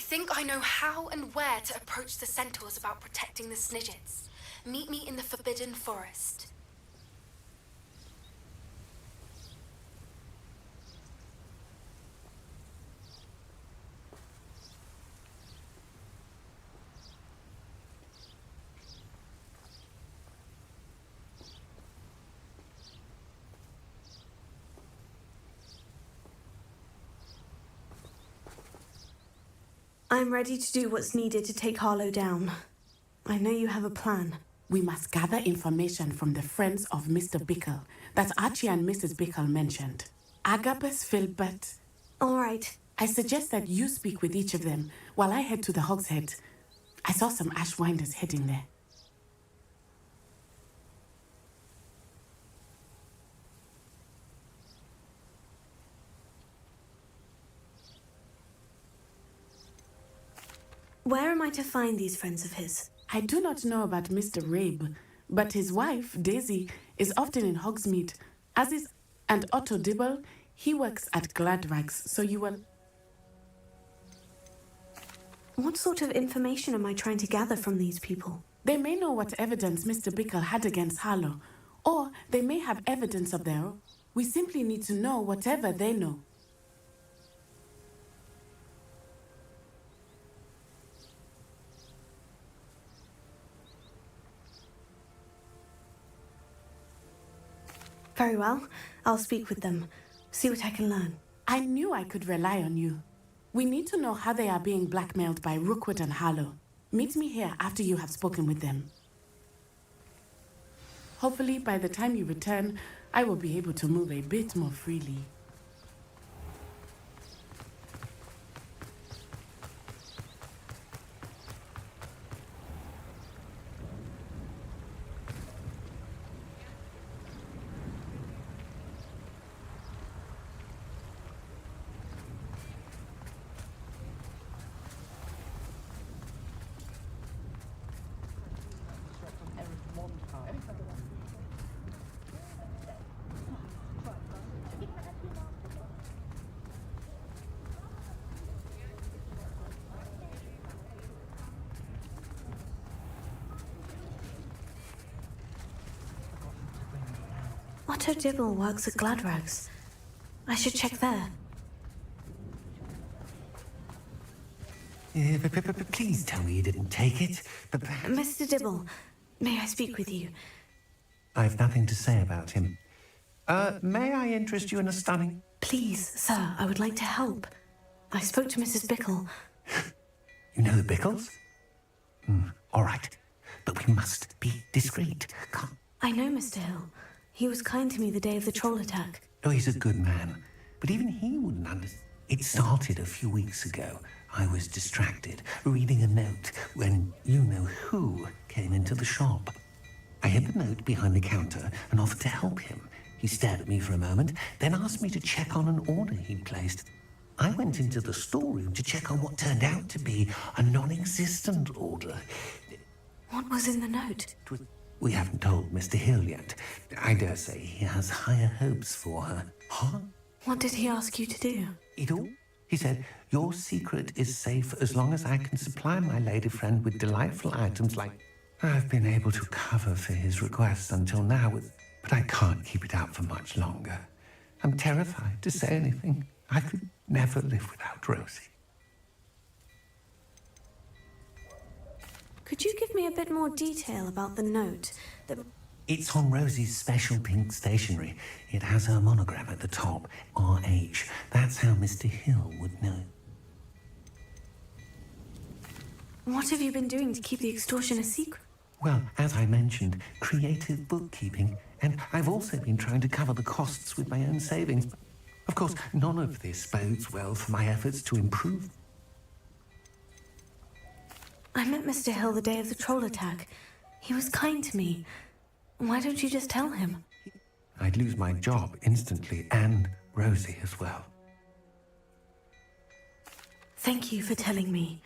think I know how and where to approach the centaurs about protecting the Snidgets. Meet me in the Forbidden Forest. I'm ready to do what's needed to take Harlow down. I know you have a plan. We must gather information from the friends of Mr. Bickle that Archie and Mrs. Bickle mentioned. Agabus, Filbert. All right. I suggest that you speak with each of them while I head to the Hogshead. I saw some Ashwinders heading there. Where am I to find these friends of his? I do not know about Mr. Rabe, but his wife, Daisy, is often in Hogsmeade, as is... And Otto Dibble, he works at Gladrags, so you will... What sort of information am I trying to gather from these people? They may know what evidence Mr. Bickle had against Harlow, or they may have evidence of their own. We simply need to know whatever they know. Very well. I'll speak with them. See what I can learn. I knew I could rely on you. We need to know how they are being blackmailed by Rookwood and Harlow. Meet me here after you have spoken with them. Hopefully, by the time you return, I will be able to move a bit more freely. Otto Dibble works at Gladrags. I should check there. Please tell me you didn't take it. But Mr. Dibble, may I speak with you? I've nothing to say about him. May I interest you in a stunning... Please, sir, I would like to help. I spoke to Mrs. Bickle. You know the Bickles? All right. But we must be discreet. Come. I know Mr. Hill. He was kind to me the day of the troll attack. Oh, he's a good man. But even he wouldn't understand. It started a few weeks ago. I was distracted, reading a note, when you-know-who came into the shop. I hid the note behind the counter and offered to help him. He stared at me for a moment, then asked me to check on an order he'd placed. I went into the storeroom to check on what turned out to be a non-existent order. What was in the note? We haven't told Mr. Hill yet. I dare say he has higher hopes for her. Huh? What did he ask you to do? It all? He said, your secret is safe as long as I can supply my lady friend with delightful items like... I've been able to cover for his requests until now, but I can't keep it out for much longer. I'm terrified to say anything. I could never live without Rosie. Could you give me a bit more detail about the note? It's on Rosie's special pink stationery. It has her monogram at the top, RH. That's how Mr. Hill would know. What have you been doing to keep the extortion a secret? Well, as I mentioned, creative bookkeeping. And I've also been trying to cover the costs with my own savings. Of course, none of this bodes well for my efforts to improve. I met Mr. Hill the day of the troll attack. He was kind to me. Why don't you just tell him? I'd lose my job instantly, and Rosie as well. Thank you for telling me.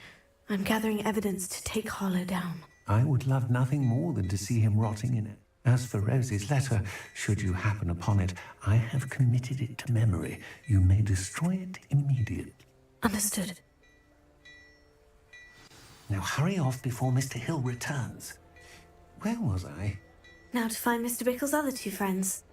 I'm gathering evidence to take Harlow down. I would love nothing more than to see him rotting in it. As for Rosie's letter, should you happen upon it, I have committed it to memory. You may destroy it immediately. Understood. Now hurry off before Mr. Hill returns. Where was I? Now to find Mr. Bickle's other two friends.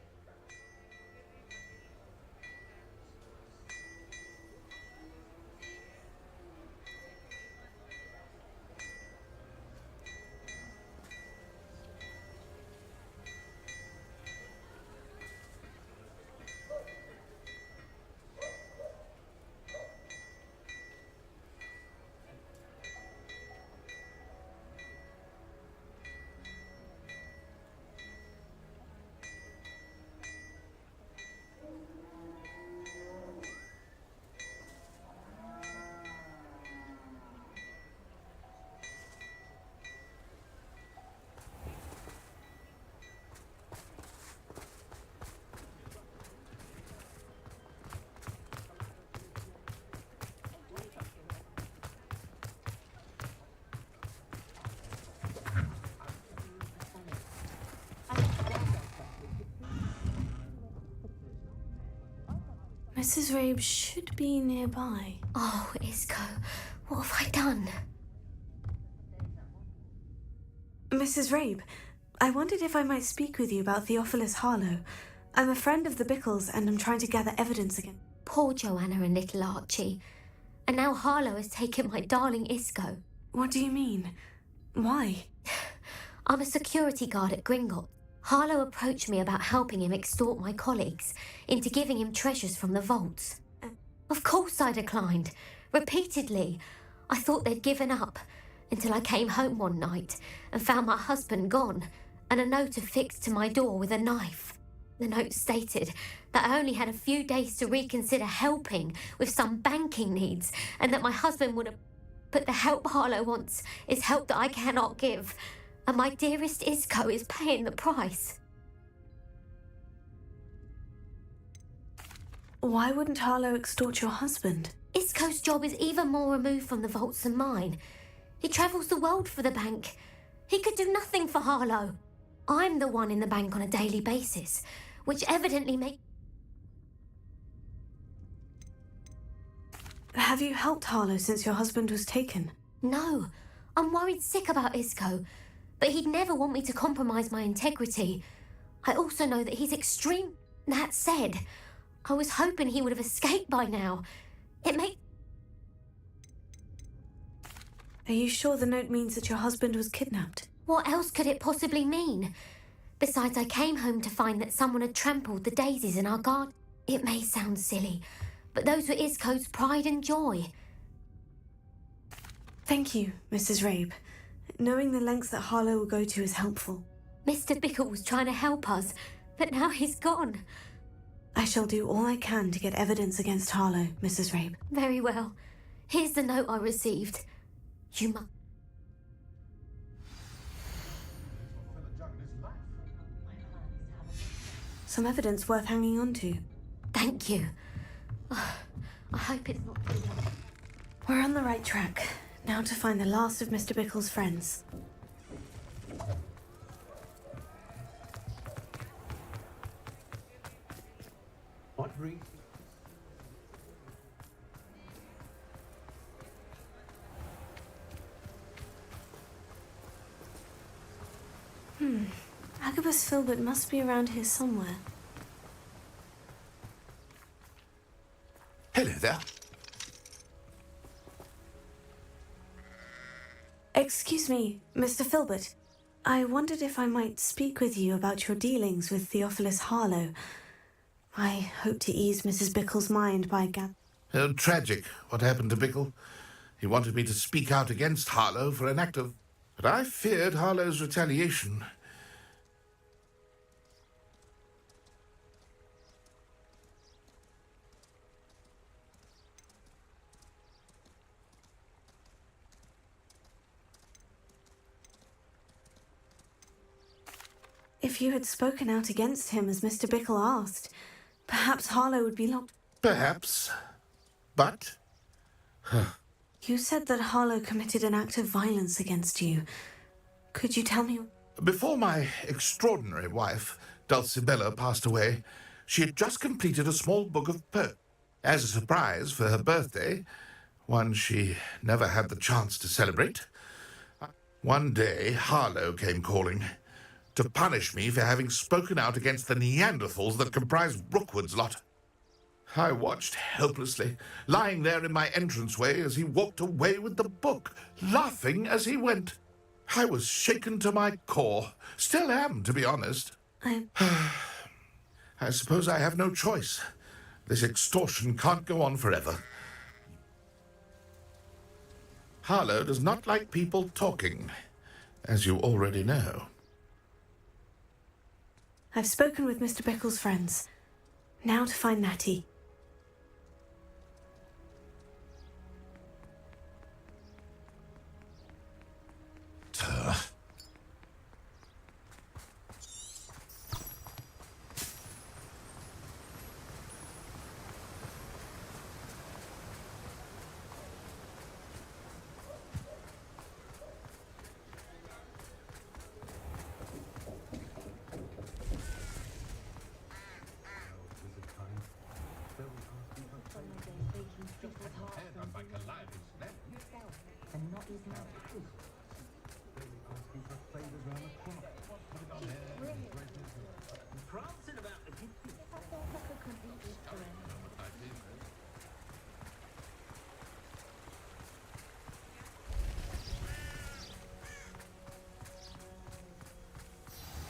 Mrs. Rabe should be nearby. Oh, Isco, what have I done? Mrs. Rabe, I wondered if I might speak with you about Theophilus Harlow. I'm a friend of the Bickles and I'm trying to gather evidence again. Poor Joanna and little Archie. And now Harlow has taken my darling Isco. What do you mean? Why? I'm a security guard at Gringotts. Harlow approached me about helping him extort my colleagues into giving him treasures from the vaults. Of course I declined. Repeatedly. I thought they'd given up until I came home one night and found my husband gone and a note affixed to my door with a knife. The note stated that I only had a few days to reconsider helping with some banking needs and that my husband would have... But the help Harlow wants is help that I cannot give. And my dearest Isco is paying the price. Why wouldn't Harlow extort your husband? Isco's job is even more removed from the vaults than mine. He travels the world for the bank. He could do nothing for Harlow. I'm the one in the bank on a daily basis, which evidently makes... Have you helped Harlow since your husband was taken? No, I'm worried sick about Isco, but he'd never want me to compromise my integrity. I also know that he's extreme. That said, I was hoping he would have escaped by now. It may... Are you sure the note means that your husband was kidnapped? What else could it possibly mean? Besides, I came home to find that someone had trampled the daisies in our garden. It may sound silly, but those were Isco's pride and joy. Thank you, Mrs. Rabe. Knowing the lengths that Harlow will go to is helpful. Mr. Bickle was trying to help us, but now he's gone. I shall do all I can to get evidence against Harlow, Mrs. Rabe. Very well. Here's the note I received. You must... Some evidence worth hanging on to. Thank you. Oh, I hope it's not too late. We're on the right track. Now to find the last of Mr. Bickle's friends. What reason? Agabus Filbert must be around here somewhere. Hello there. Excuse me, Mr. Filbert. I wondered if I might speak with you about your dealings with Theophilus Harlow. I hope to ease Mrs. Bickle's mind by Tragic, what happened to Bickle. He wanted me to speak out against Harlow for an act of... But I feared Harlow's retaliation. If you had spoken out against him as Mr. Bickle asked, perhaps Harlow would be locked. Perhaps. But... You said that Harlow committed an act of violence against you. Could you tell me? Before my extraordinary wife, Dulcibella, passed away, she had just completed a small book of poems. As a surprise for her birthday, one she never had the chance to celebrate, One day, Harlow came calling to punish me for having spoken out against the Neanderthals that comprise Rookwood's lot. I watched helplessly, lying there in my entranceway as he walked away with the book, laughing as he went. I was shaken to my core. Still am, to be honest. I suppose I have no choice. This extortion can't go on forever. Harlow does not like people talking, as you already know. I've spoken with Mr. Bickle's friends. Now to find Natty.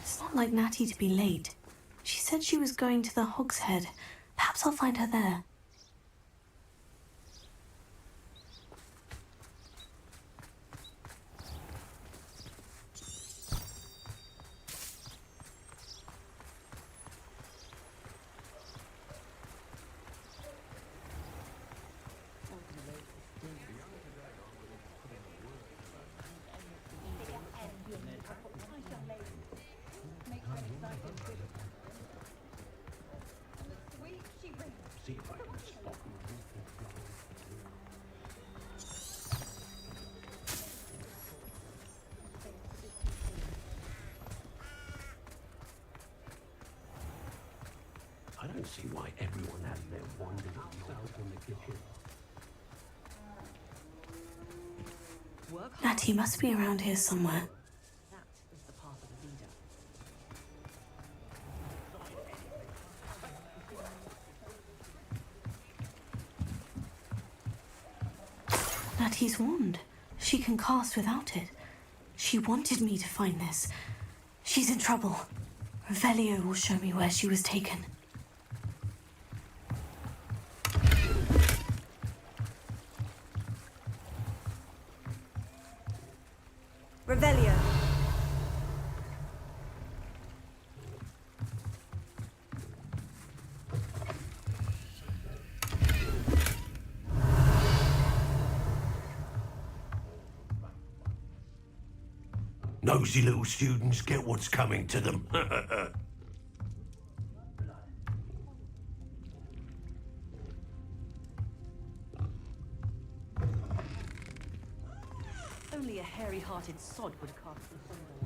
It's not like Natty to be late. She said she was going to the Hogshead. Perhaps I'll find her there. I don't see why everyone has their wandering out in the kitchen. Natty must be around here somewhere. Natty's wand. She can cast without it. She wanted me to find this. She's in trouble. Revelio will show me where she was taken. Revelio. Nosy little students get what's coming to them. Only a hairy-hearted sod would cast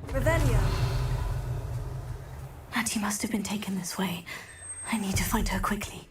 the Revelio. Natty must have been taken this way. I need to find her quickly.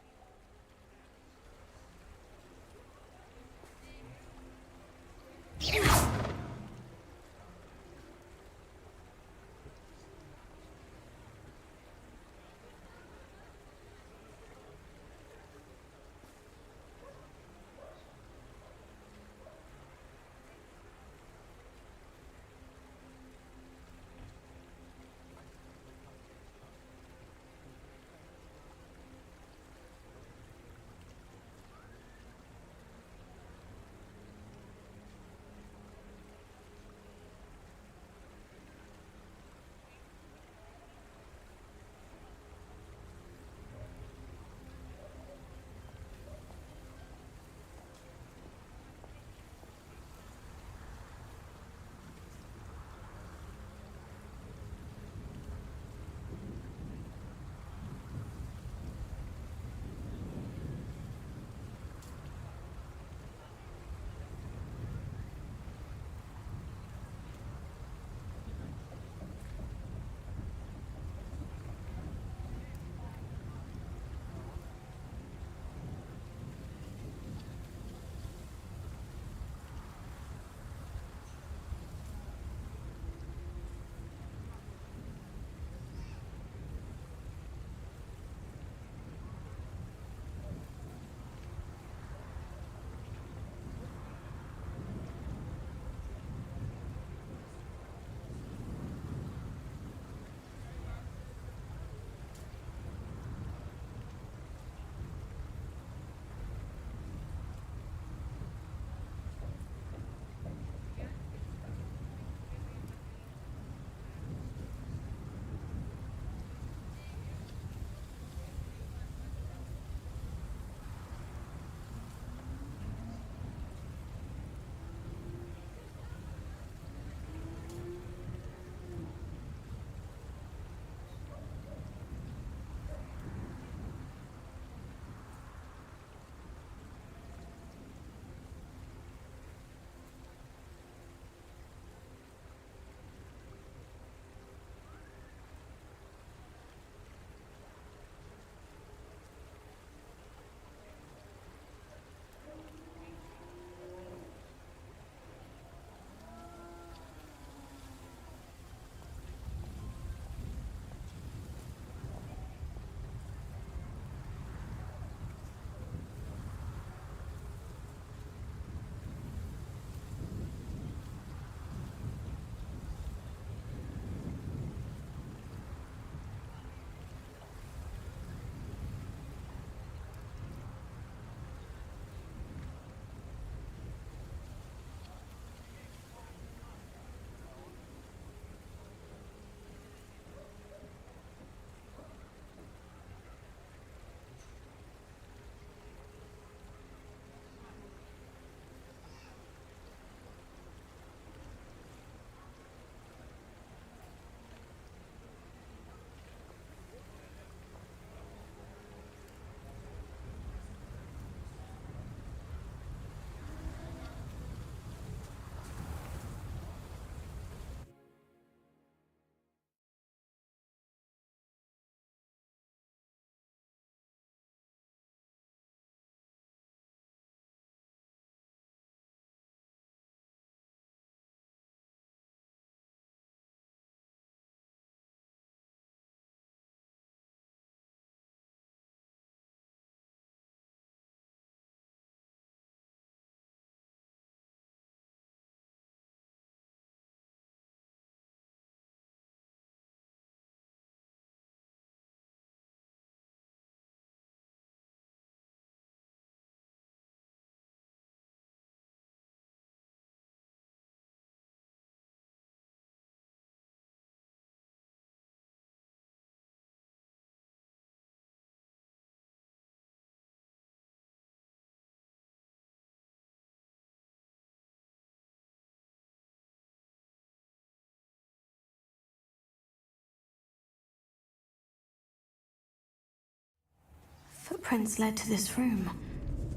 footprints led to this room.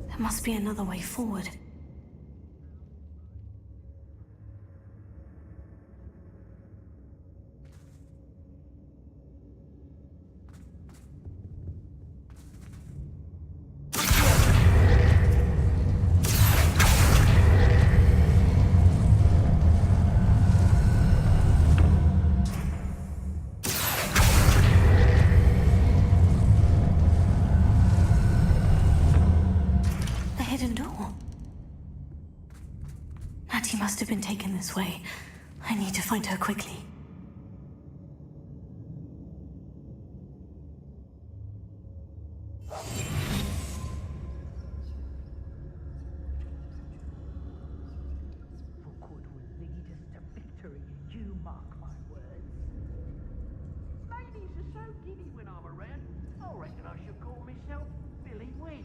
There must be another way forward. Natty must have been taken this way. I need to find her quickly. Rookwood will lead us to victory, you mark my words. Ladies are so giddy when I'm around, I reckon I should call myself Billy Wig.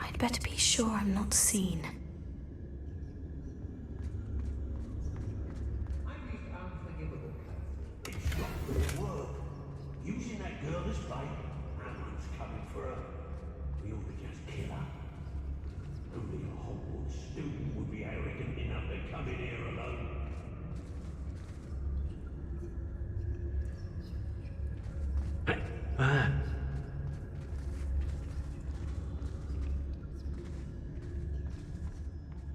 I'd better be sure I'm not seen. It's not gonna work. Using that girl as bait, no one's coming for her. We ought to just kill her. Only a hogwarts student would be arrogant enough to come in here alone.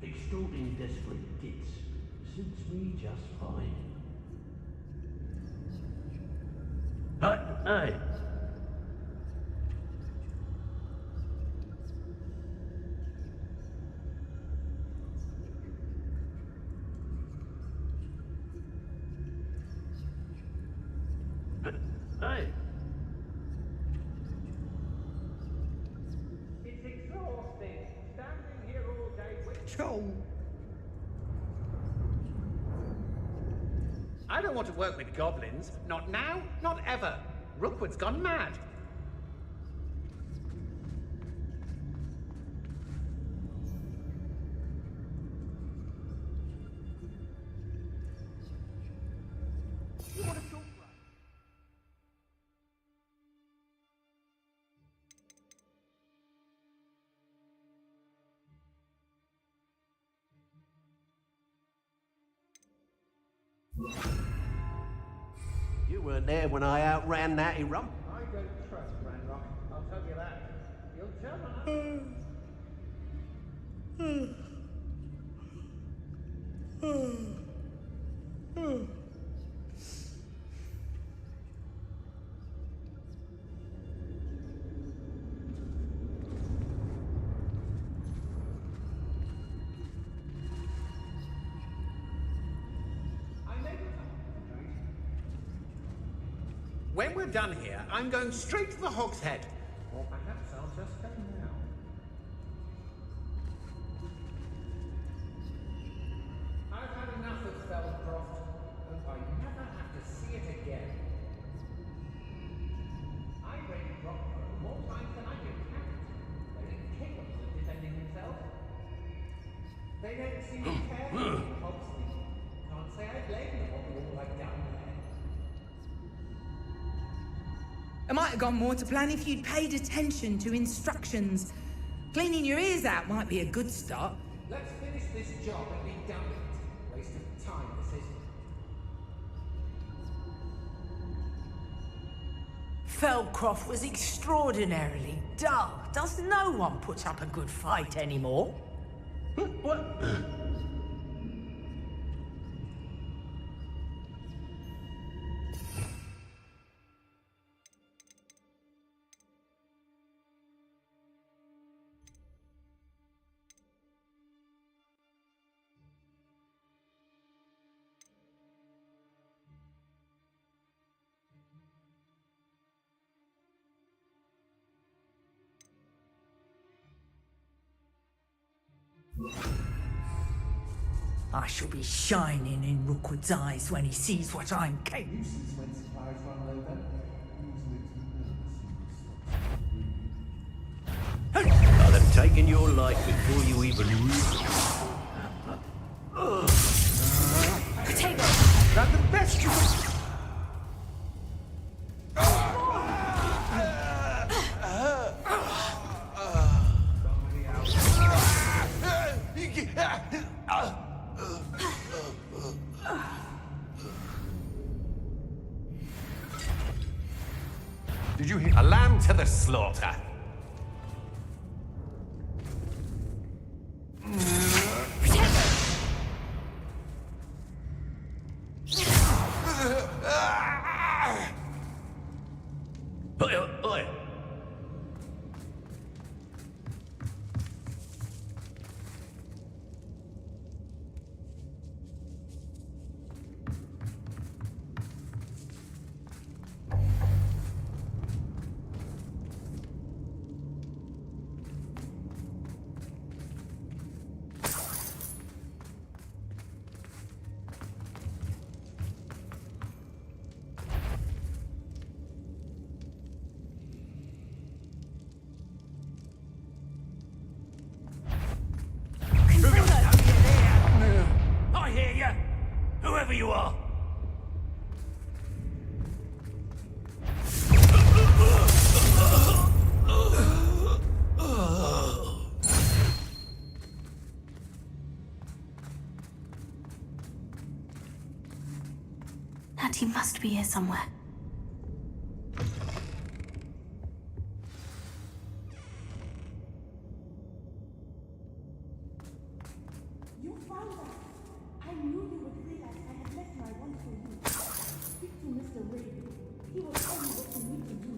Extorting desperate gits suits me just fine. Hey! Hey! It's exhausting, standing here all day with... I don't want to work with goblins. Not now, not ever. Rookwood's gone mad. You want to talk right? You weren't there when I outran Natty Rump. I don't trust Ranrock, I'll tell you that. He'll turn on When we're done here, I'm going straight to the Hog's Head. Or perhaps I'll just go now. I've had enough of Feldcroft. Hope I never have to see it again. I raided Rockford more times than I can count. They're incapable of defending themselves. They don't seem to care for Hogsmeade. Can't say I blame them what we all like down there. It might have gone more to plan if you'd paid attention to instructions. Cleaning your ears out might be a good start. Let's finish this job and be done with it. Waste of time, this is. Feldcroft was extraordinarily dull. Does no one put up a good fight anymore? What? I shall be shining in Rookwood's eyes when he sees what I'm capable. Nuisance when supplies run low, then. I'll have taken your life before you even Potato! Not the best you can... Did you hear? A lamb to the slaughter. Oi, oi. I hear you, whoever you are. Natty must be here somewhere. You found that. I knew you would say that I had left my wand for you. Speak to Mr. Ray. He will tell you what you need to do.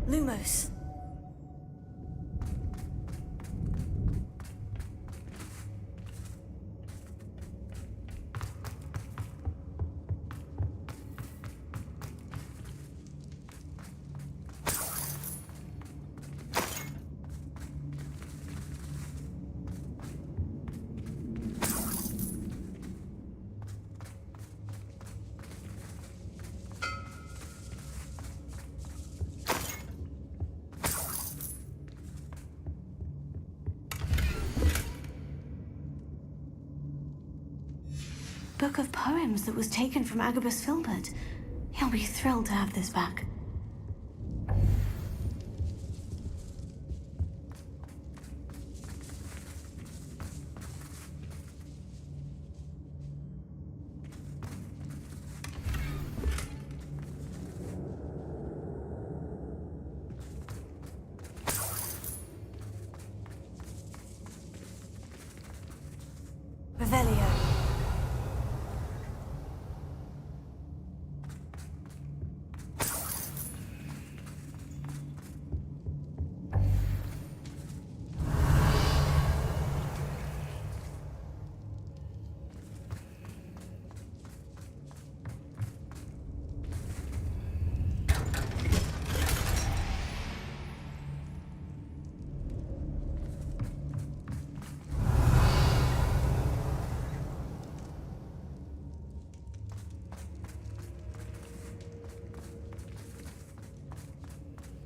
Lumos. Book of poems that was taken from Agabus Filbert. He'll be thrilled to have this back. Revelio.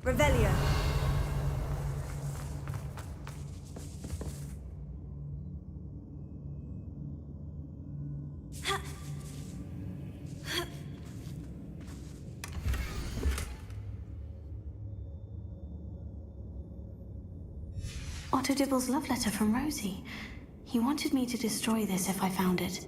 Revelio. Otto Dibble's love letter from Rosie. He wanted me to destroy this if I found it.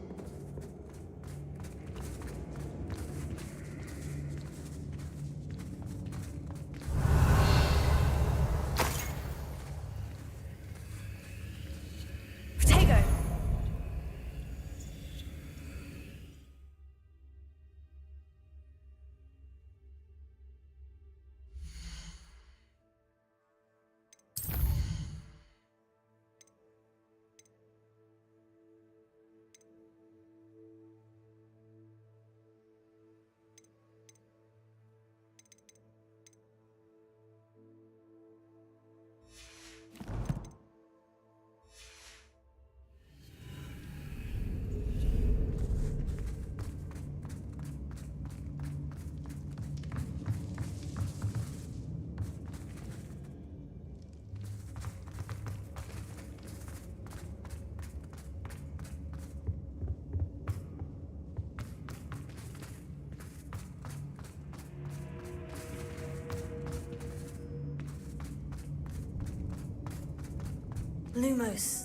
Lumos.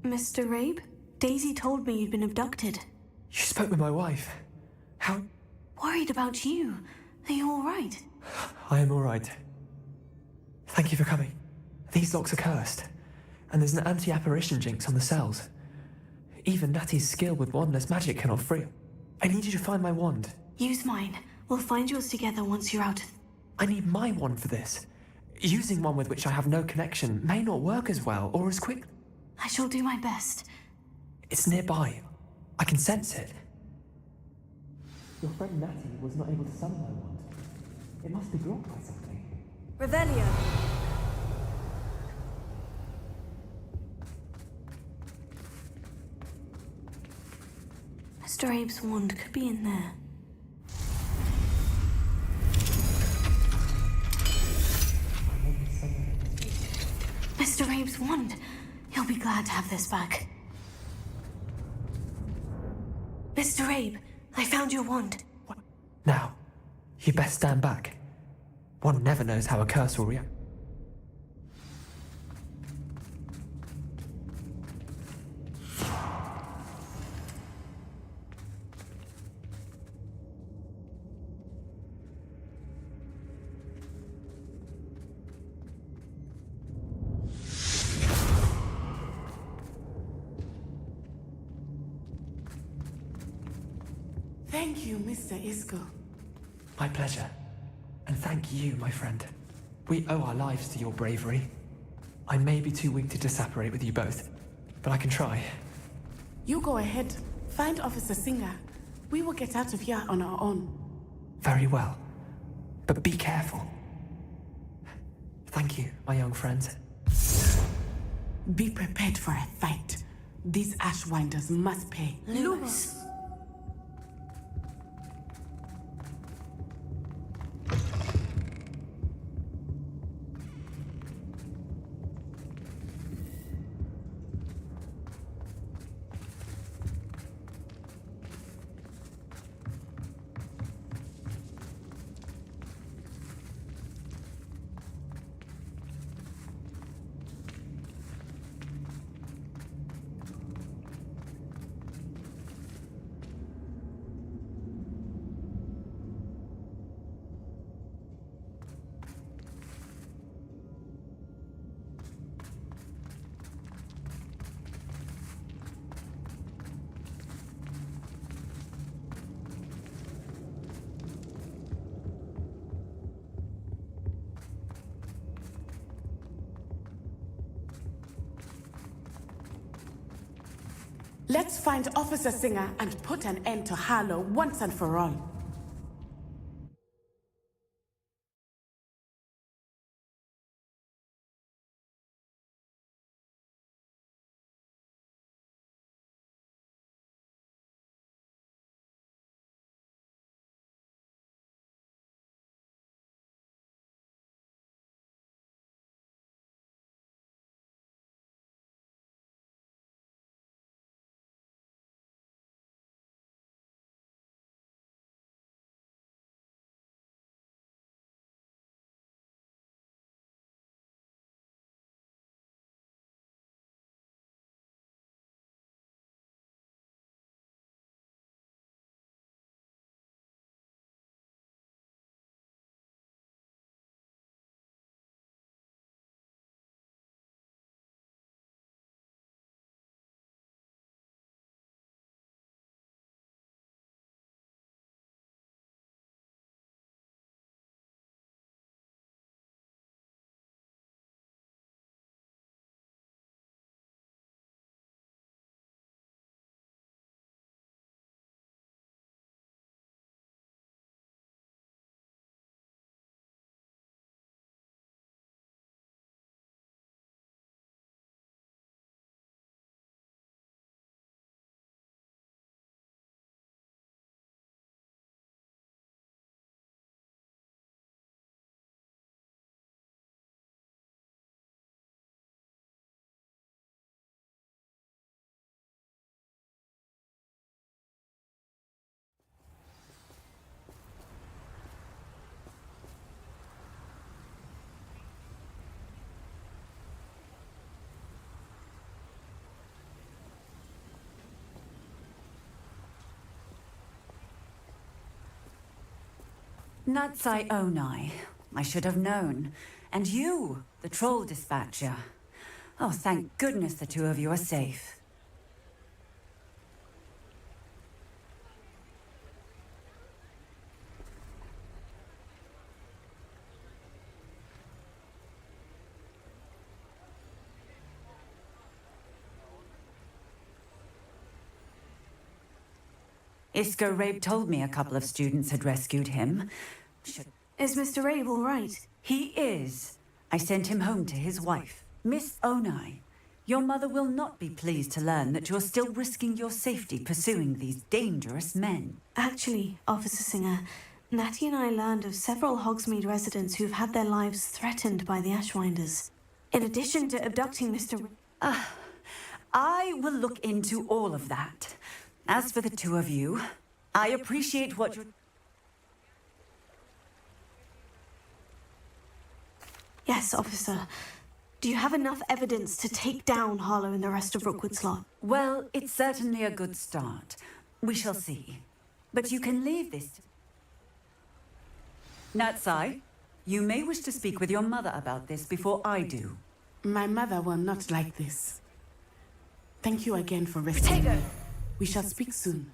Mr. Rabe? Daisy told me you'd been abducted. You spoke with my wife. How? Worried about you. Are you all right? I am all right. Thank you for coming. These locks are cursed, and there's an anti-apparition jinx on the cells. Even Natty's skill with wandless magic cannot free it. I need you to find my wand. Use mine. We'll find yours together once you're out. I need my wand for this. Using one with which I have no connection may not work as well or as quick. I shall do my best. It's nearby. I can sense it. Your friend Natty was not able to summon my wand. It must be blocked by something. Revelio. Mr. Abe's wand could be in there. Mr. Abe's wand. He'll be glad to have this back. Mr. Abe, I found your wand. What? Now, you best stand back. One never knows how a curse will react. Thank you, Mr. Isco. My pleasure. And thank you, my friend. We owe our lives to your bravery. I may be too weak to disapparate with you both, but I can try. You go ahead. Find Officer Singer. We will get out of here on our own. Very well. But be careful. Thank you, my young friend. Be prepared for a fight. These Ashwinders must pay. Lewis. Let's find Officer Singer and put an end to Harlow once and for all. Natsai Onai. I should have known. And you, the troll dispatcher. Oh, thank goodness the two of you are safe. Isco Rabe told me a couple of students had rescued him. Is Mr. Rabe all right? He is. I sent him home to his wife. Miss Onai, your mother will not be pleased to learn that you're still risking your safety pursuing these dangerous men. Actually, Officer Singer, Natty and I learned of several Hogsmeade residents who've had their lives threatened by the Ashwinders. In addition to abducting Mr. I will look into all of that. As for the two of you, I appreciate what you're... Yes, officer. Do you have enough evidence to take down Harlow and the rest of Rookwood's lot? Well, it's certainly a good start. We shall see. But you can leave this... Natsai, you may wish to speak with your mother about this before I do. My mother will not like this. Thank you again for rescuing me. We shall speak soon.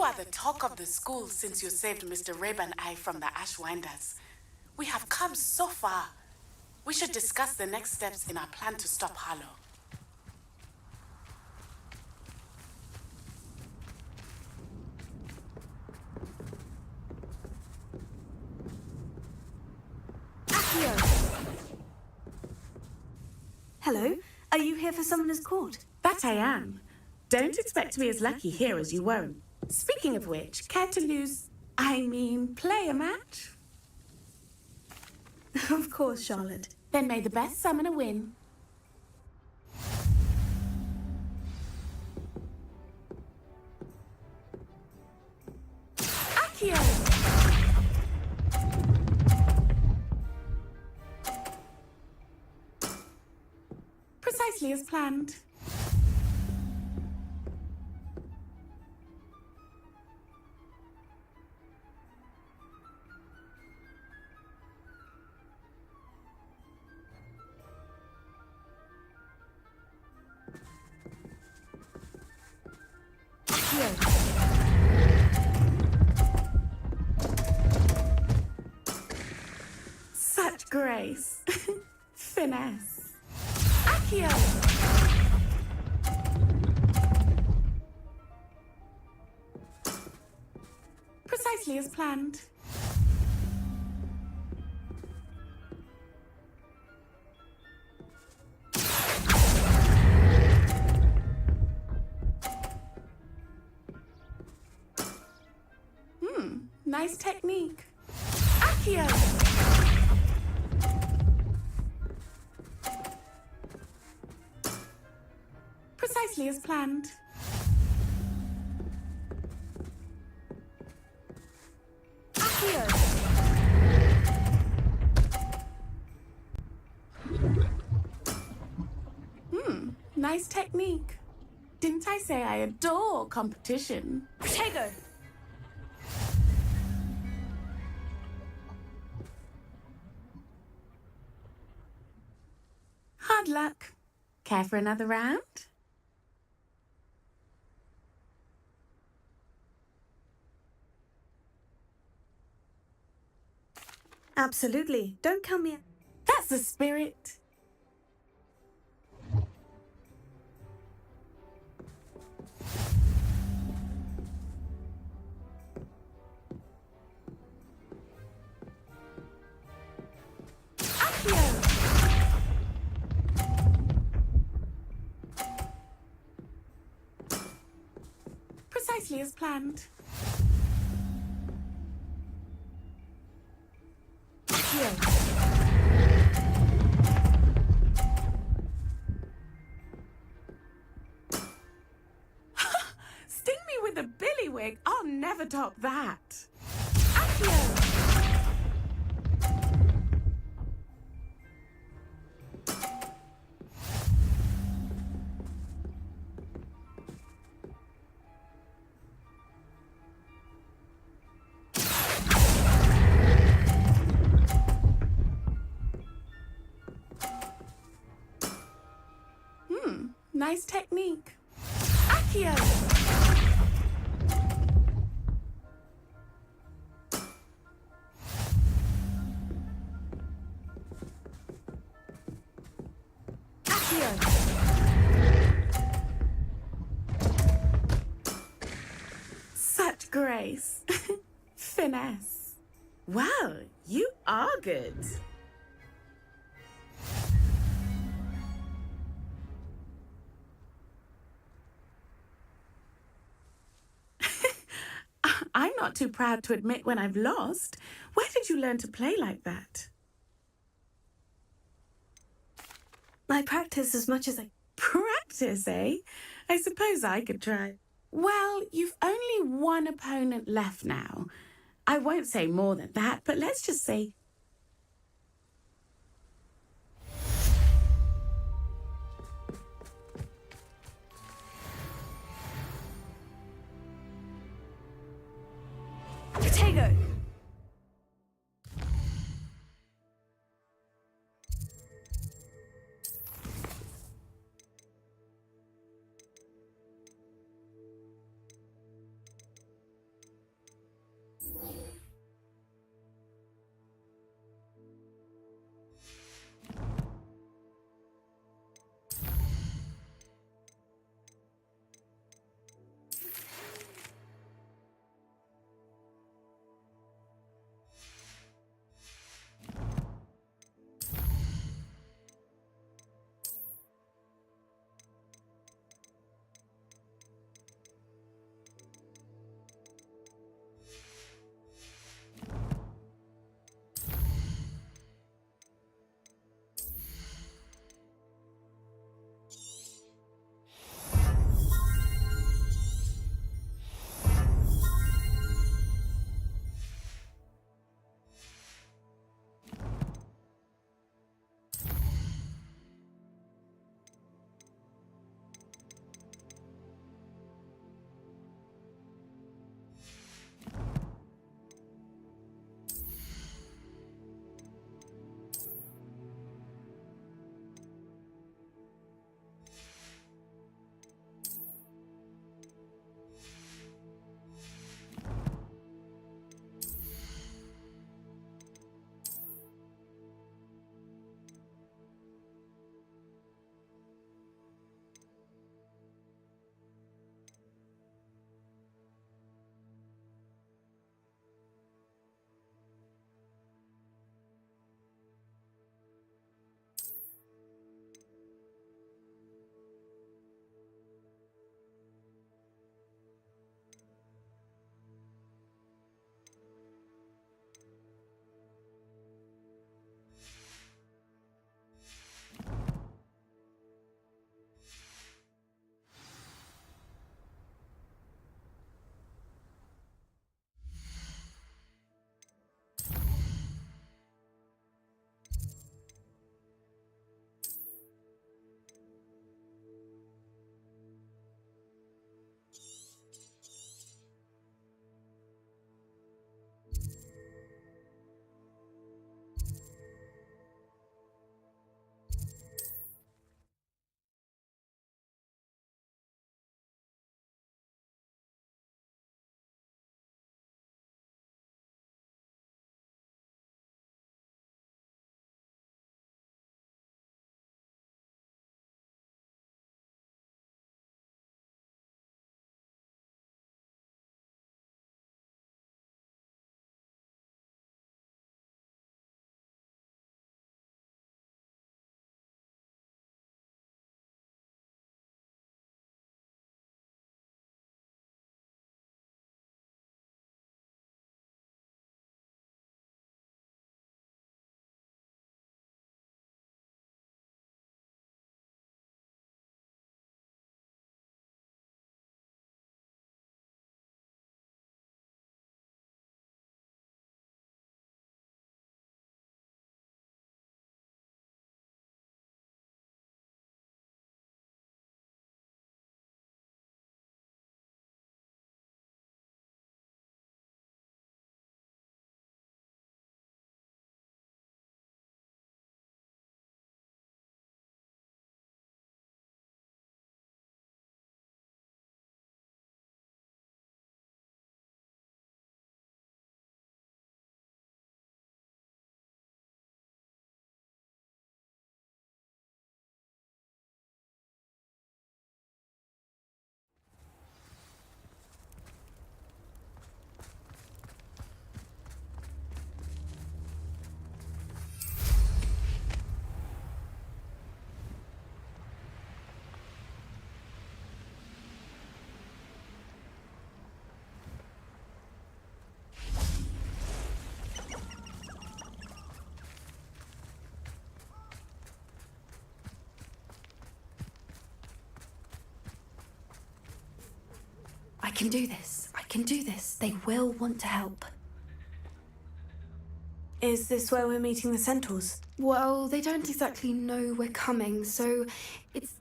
are the talk of the school since you saved Mr. Rabe and I from the Ashwinders. We have come so far. We should discuss the next steps in our plan to stop Harlow. Hello, are you here for Summoner's Court? That I am. Don't expect to be as lucky here as you won't. Speaking of which, care to play a match? Of course, Charlotte. Then may the best summoner win. Accio! Precisely as planned. Such grace. Finesse. Accio! Precisely as planned. Nice technique. Accio! Precisely as planned. Accio! Nice technique. Didn't I say I adore competition? Protego! Hard luck. Care for another round? Absolutely. Don't count me out. That's the spirit. Accio! Precisely as planned. Sting me with a billywig. I'll never top that. Accio! Nice technique. Accio! Such grace. Finesse. Well, you are good. I'm not too proud to admit when I've lost. Where did you learn to play like that? I practice as much as I... Practice, eh? I suppose I could try. Well, you've only one opponent left now. I won't say more than that, but let's just say... Protego! can do this. I can do this. They will want to help. Is this where we're meeting the centaurs? Well, they don't exactly know we're coming, so it's...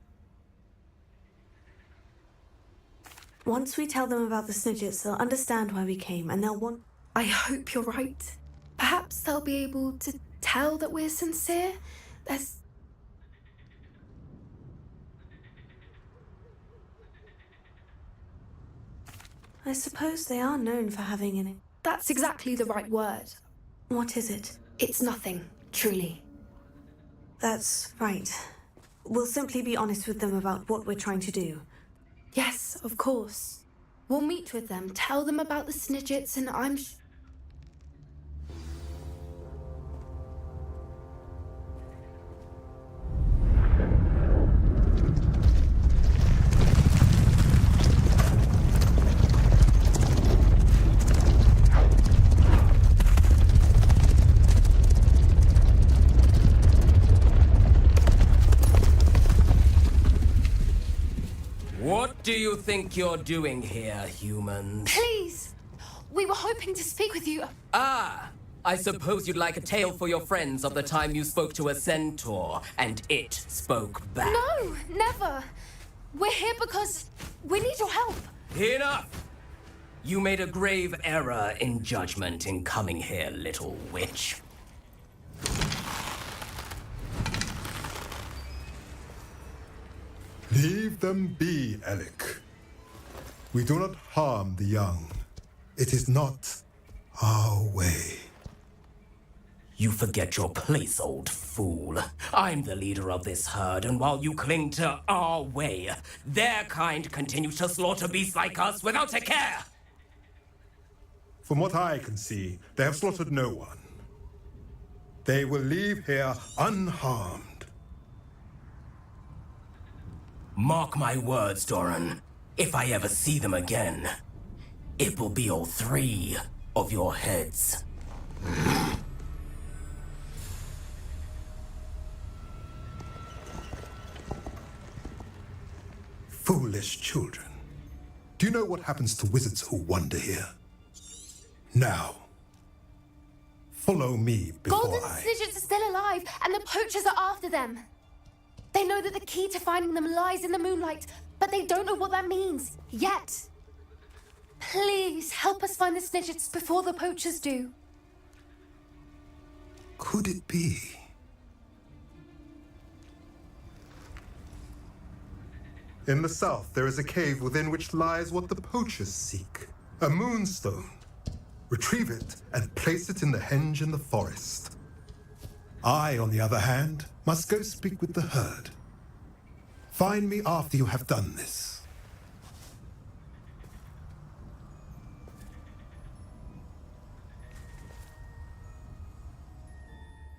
Once we tell them about the Snidgets, they'll understand why we came, and they'll want... I hope you're right. Perhaps they'll be able to tell that we're sincere. There's... I suppose they are known for having an... That's exactly the right word. What is it? It's nothing, truly. That's right. We'll simply be honest with them about what we're trying to do. Yes, of course. We'll meet with them, tell them about the Snidgets, and I'm... What do you think you're doing here, humans? Please! We were hoping to speak with you. Ah! I suppose you'd like a tale for your friends of the time you spoke to a centaur, and it spoke back. No, never. We're here because we need your help. Enough! You made a grave error in judgment in coming here, little witch. Leave them be, Alec. We do not harm the young. It is not our way. You forget your place, old fool. I'm the leader of this herd, and while you cling to our way, their kind continues to slaughter beasts like us without a care! From what I can see, they have slaughtered no one. They will leave here unharmed. Mark my words, Doran. If I ever see them again, it will be all 3 of your heads. Foolish children. Do you know what happens to wizards who wander here? Now, follow me before Golden I... Snidgets are still alive, and the poachers are after them. They know that the key to finding them lies in the moonlight, but they don't know what that means, yet. Please, help us find the Snidgets before the poachers do. Could it be? In the south, there is a cave within which lies what the poachers seek. A moonstone. Retrieve it and place it in the henge in the forest. I, on the other hand, must go speak with the herd. Find me after you have done this.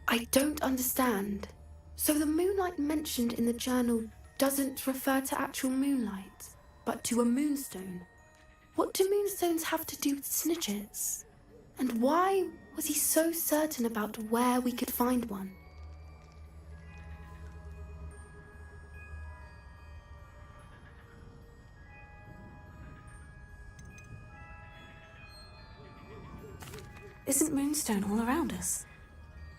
I don't understand. So the moonlight mentioned in the journal doesn't refer to actual moonlight, but to a moonstone. What do moonstones have to do with Snidgets? And why was he so certain about where we could find one? Isn't moonstone all around us?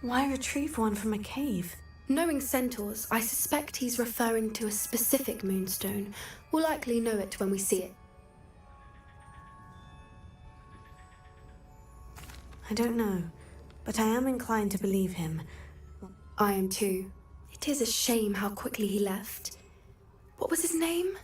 Why retrieve one from a cave? Knowing centaurs, I suspect he's referring to a specific moonstone. We'll likely know it when we see it. I don't know, but I am inclined to believe him. I am too. It is a shame how quickly he left. What was his name?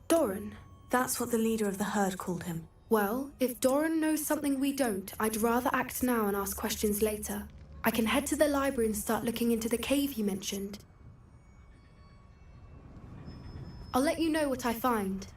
Doran. That's what the leader of the herd called him. Well, if Doran knows something we don't, I'd rather act now and ask questions later. I can head to the library and start looking into the cave you mentioned. I'll let you know what I find.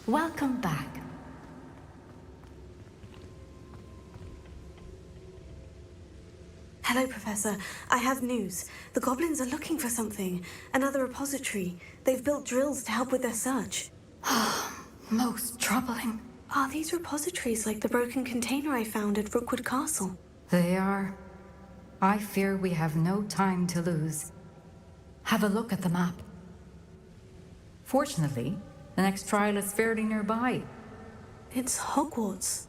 Welcome back. Hello, Professor. I have news. The goblins are looking for something. Another repository. They've built drills to help with their search. Most troubling. Are these repositories like the broken container I found at Rookwood Castle? They are. I fear we have no time to lose. Have a look at the map. Fortunately, the next trial is fairly nearby. It's Hogwarts.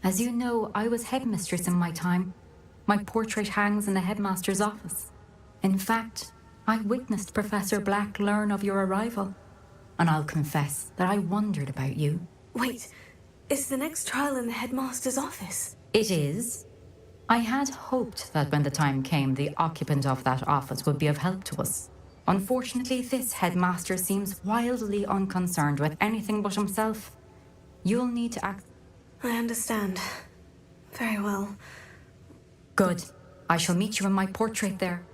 As you know, I was headmistress in my time. My portrait hangs in the headmaster's office. In fact, I witnessed Professor Black learn of your arrival. And I'll confess that I wondered about you. Wait, is the next trial in the headmaster's office? It is. I had hoped that when the time came, the occupant of that office would be of help to us. Unfortunately, this headmaster seems wildly unconcerned with anything but himself. You'll need to act... I understand. Very well. Good. I shall meet you in my portrait there.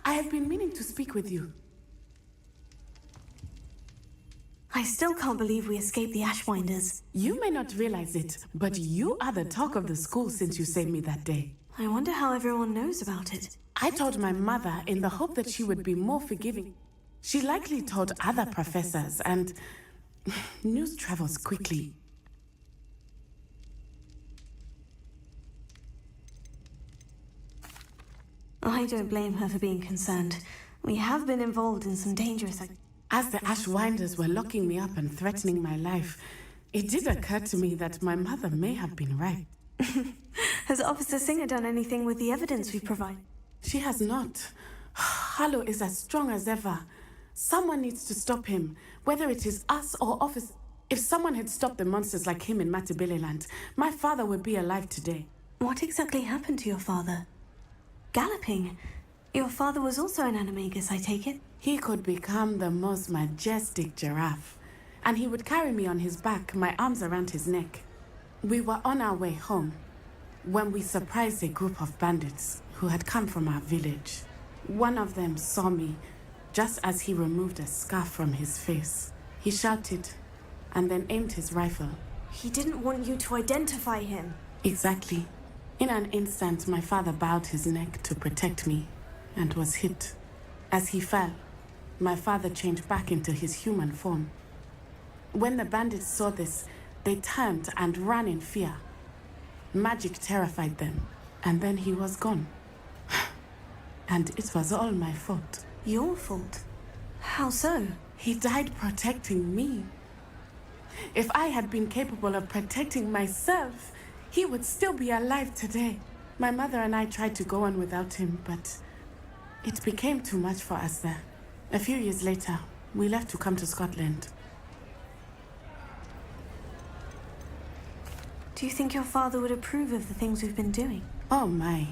I have been meaning to speak with you. I still can't believe we escaped the Ashwinders. You may not realize it, but you are the talk of the school since you saved me that day. I wonder how everyone knows about it. I told my mother in the hope that she would be more forgiving. She likely told other professors, and news travels quickly. I don't blame her for being concerned. We have been involved in some dangerous... As the Ashwinders were locking me up and threatening my life, it did occur to me that my mother may have been right. Has Officer Singer done anything with the evidence we provide? She has not. Harlow is as strong as ever. Someone needs to stop him, whether it is us or Officer... If someone had stopped the monsters like him in Matabeleland, my father would be alive today. What exactly happened to your father? Galloping. Your father was also an animagus, I take it? He could become the most majestic giraffe, and he would carry me on his back, my arms around his neck. We were on our way home when we surprised a group of bandits who had come from our village. One of them saw me just as he removed a scarf from his face. He shouted and then aimed his rifle. He didn't want you to identify him. Exactly. In an instant, my father bowed his neck to protect me and was hit. As he fell, my father changed back into his human form. When the bandits saw this, they turned and ran in fear. Magic terrified them, and then he was gone. And it was all my fault. Your fault? How so? He died protecting me. If I had been capable of protecting myself, he would still be alive today. My mother and I tried to go on without him, but it became too much for us there. A few years later, we left to come to Scotland. Do you think your father would approve of the things we've been doing? Oh my,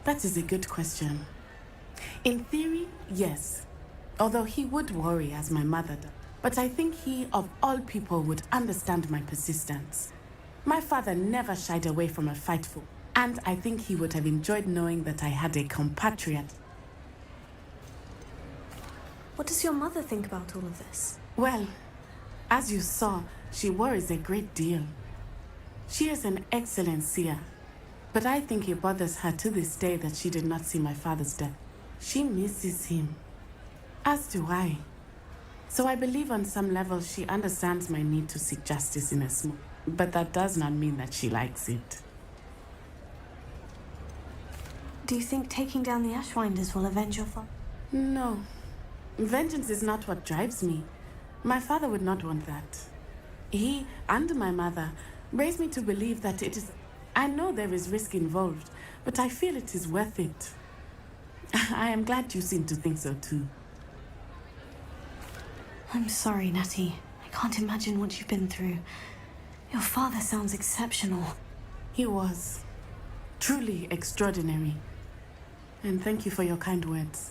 that is a good question. In theory, yes. Although he would worry as my mother does. But I think he, of all people, would understand my persistence. My father never shied away from a fightful, and I think he would have enjoyed knowing that I had a compatriot. What does your mother think about all of this? Well, as you saw, she worries a great deal. She is an excellent seer, but I think it bothers her to this day that she did not see my father's death. She misses him, as do I. So I believe on some level she understands my need to seek justice in a small, but that does not mean that she likes it. Do you think taking down the Ashwinders will avenge your father? No. Vengeance is not what drives me. My father would not want that. He and my mother raised me to believe that it is... I know there is risk involved, but I feel it is worth it. I am glad you seem to think so too. I'm sorry, Natty. I can't imagine what you've been through. Your father sounds exceptional. He was. Truly extraordinary. And thank you for your kind words.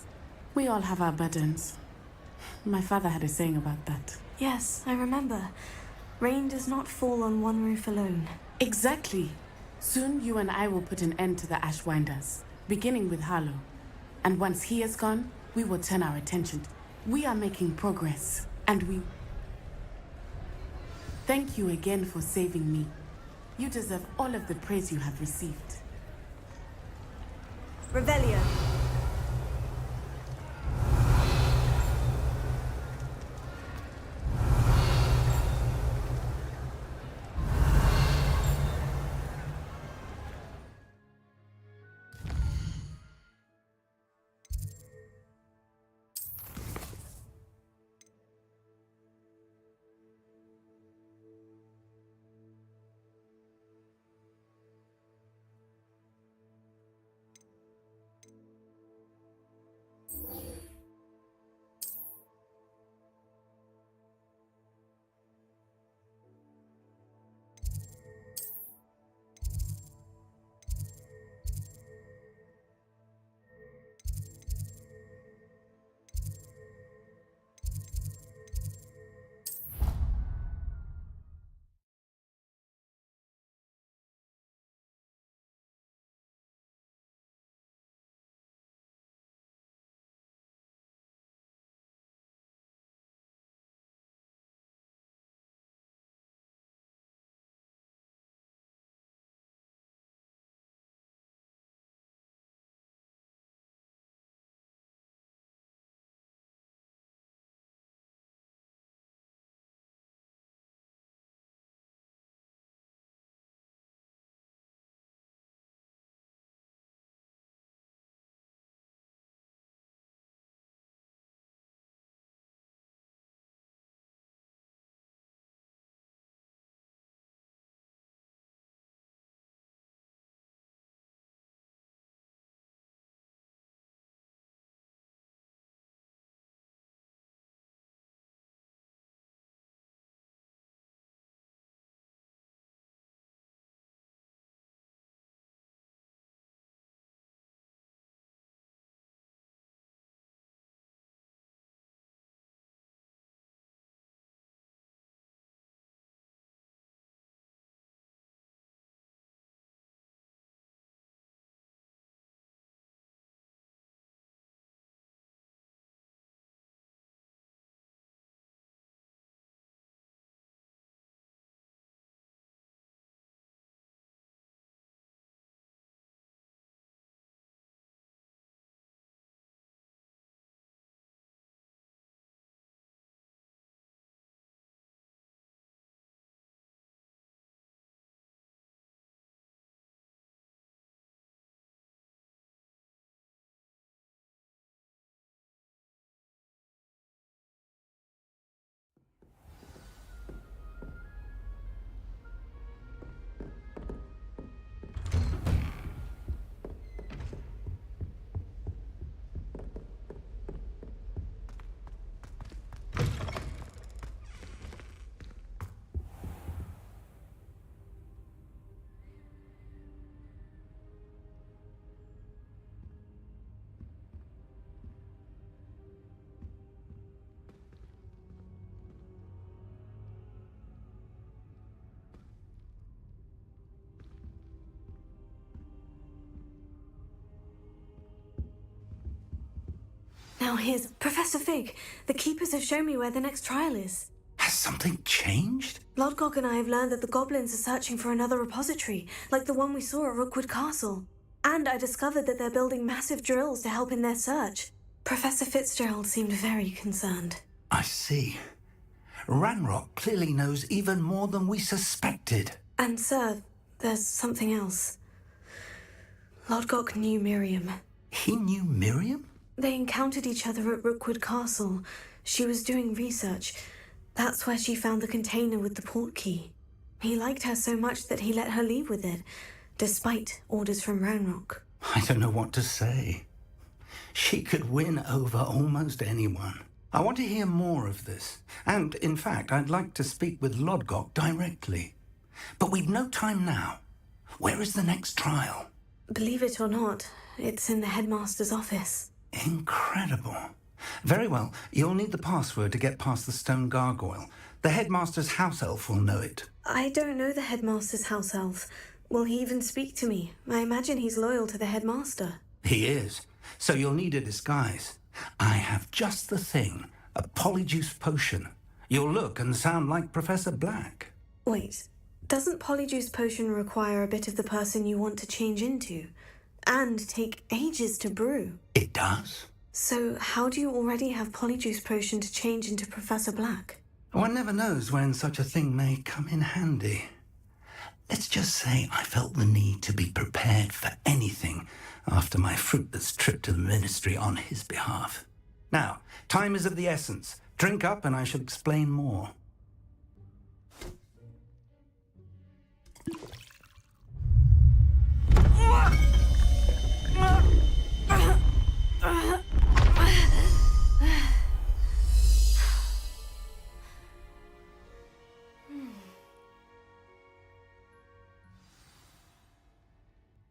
We all have our burdens. My father had a saying about that. Yes, I remember. Rain does not fall on one roof alone. Exactly. Soon you and I will put an end to the Ashwinders, beginning with Harlow. And once he is gone, we will turn our attention. We are making progress, and we... Thank you again for saving me. You deserve all of the praise you have received. Revelio. Now here's Professor Fig. The keepers have shown me where the next trial is. Has something changed? Lodgok and I have learned that the goblins are searching for another repository, like the one we saw at Rookwood Castle. And I discovered that they're building massive drills to help in their search. Professor Fitzgerald seemed very concerned. I see. Ranrock clearly knows even more than we suspected. And sir, there's something else. Lodgok knew Miriam. He knew Miriam? They encountered each other at Rookwood Castle. She was doing research. That's where she found the container with the port key. He liked her so much that he let her leave with it, despite orders from Ranrock. I don't know what to say. She could win over almost anyone. I want to hear more of this. And, in fact, I'd like to speak with Lodgok directly. But we've no time now. Where is the next trial? Believe it or not, it's in the headmaster's office. Incredible. Very well. You'll need the password to get past the stone gargoyle. The headmaster's house elf will know it. I don't know the headmaster's house elf. Will he even speak to me? I imagine he's loyal to the headmaster. He is. So you'll need a disguise. I have just the thing. A polyjuice potion. You'll look and sound like Professor Black. Wait, doesn't polyjuice potion require a bit of the person you want to change into? And take ages to brew? It does. So how do you already have polyjuice potion to change into Professor Black? One never knows when such a thing may come in handy. Let's just say I felt the need to be prepared for anything after my fruitless trip to the ministry on his behalf. Now, time is of the essence. Drink up and I shall explain more.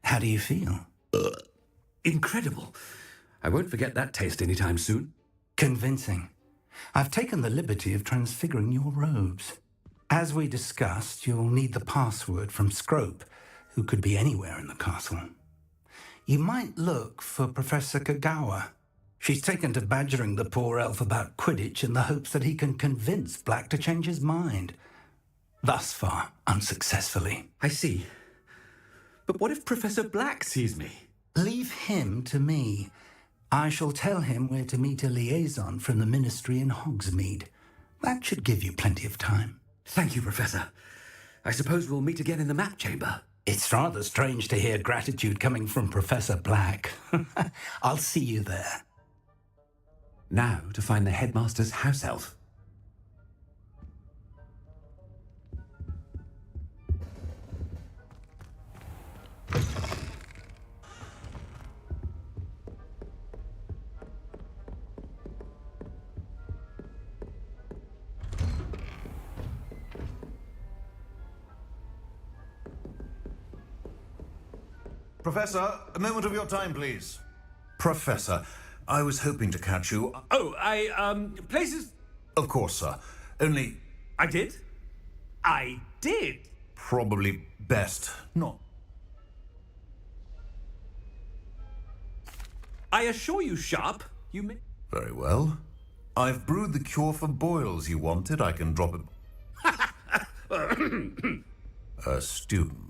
How do you feel? Incredible. I won't forget that taste anytime soon. Convincing. I've taken the liberty of transfiguring your robes. As we discussed, you'll need the password from Scrope, who could be anywhere in the castle. You might look for Professor Kagawa. She's taken to badgering the poor elf about Quidditch in the hopes that he can convince Black to change his mind. Thus far, unsuccessfully. I see. But what if Professor Black sees me? Leave him to me. I shall tell him where to meet a liaison from the ministry in Hogsmeade. That should give you plenty of time. Thank you, Professor. I suppose we'll meet again in the map chamber. It's rather strange to hear gratitude coming from Professor Black. I'll see you there. Now to find the headmaster's house elf. Professor, a moment of your time, please. Professor, I was hoping to catch you. Oh, places... Of course, sir. Only... I did? I did? Probably best not. I assure you, Sharp, you may... Very well. I've brewed the cure for boils you wanted. I can drop it... A student.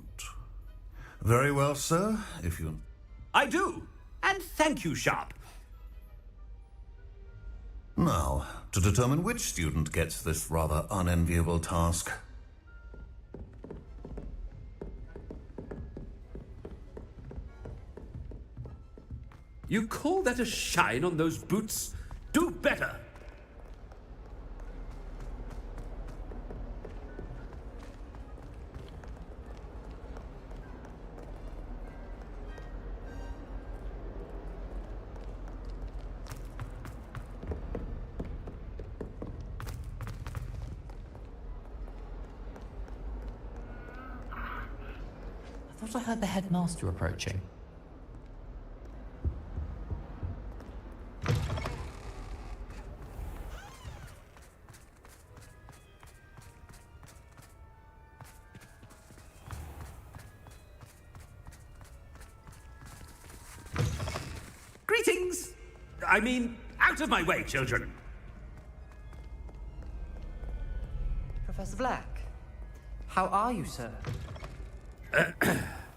Very well, sir, if you... I do. And thank you, Sharp. Now, to determine which student gets this rather unenviable task. You call that a shine on those boots? Do better. I thought I heard the headmaster approaching. Greetings! I mean, Out of my way, children! Professor Black, how are you, sir?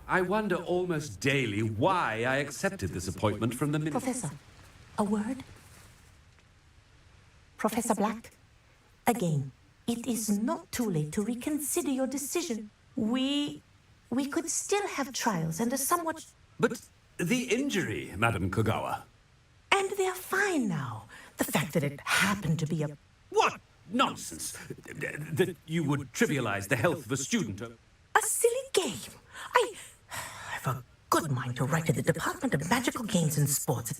I wonder almost daily why I accepted this appointment from the Professor, a word? Professor Black, again, it is not too late to reconsider your decision. We could still have trials and a somewhat... But the injury, Madam Kogawa. And they're fine now. The fact that it happened to be a... What nonsense! That you would trivialize the health of a student. A silly game. I've a good mind to write to the Department of Magical Games and Sports.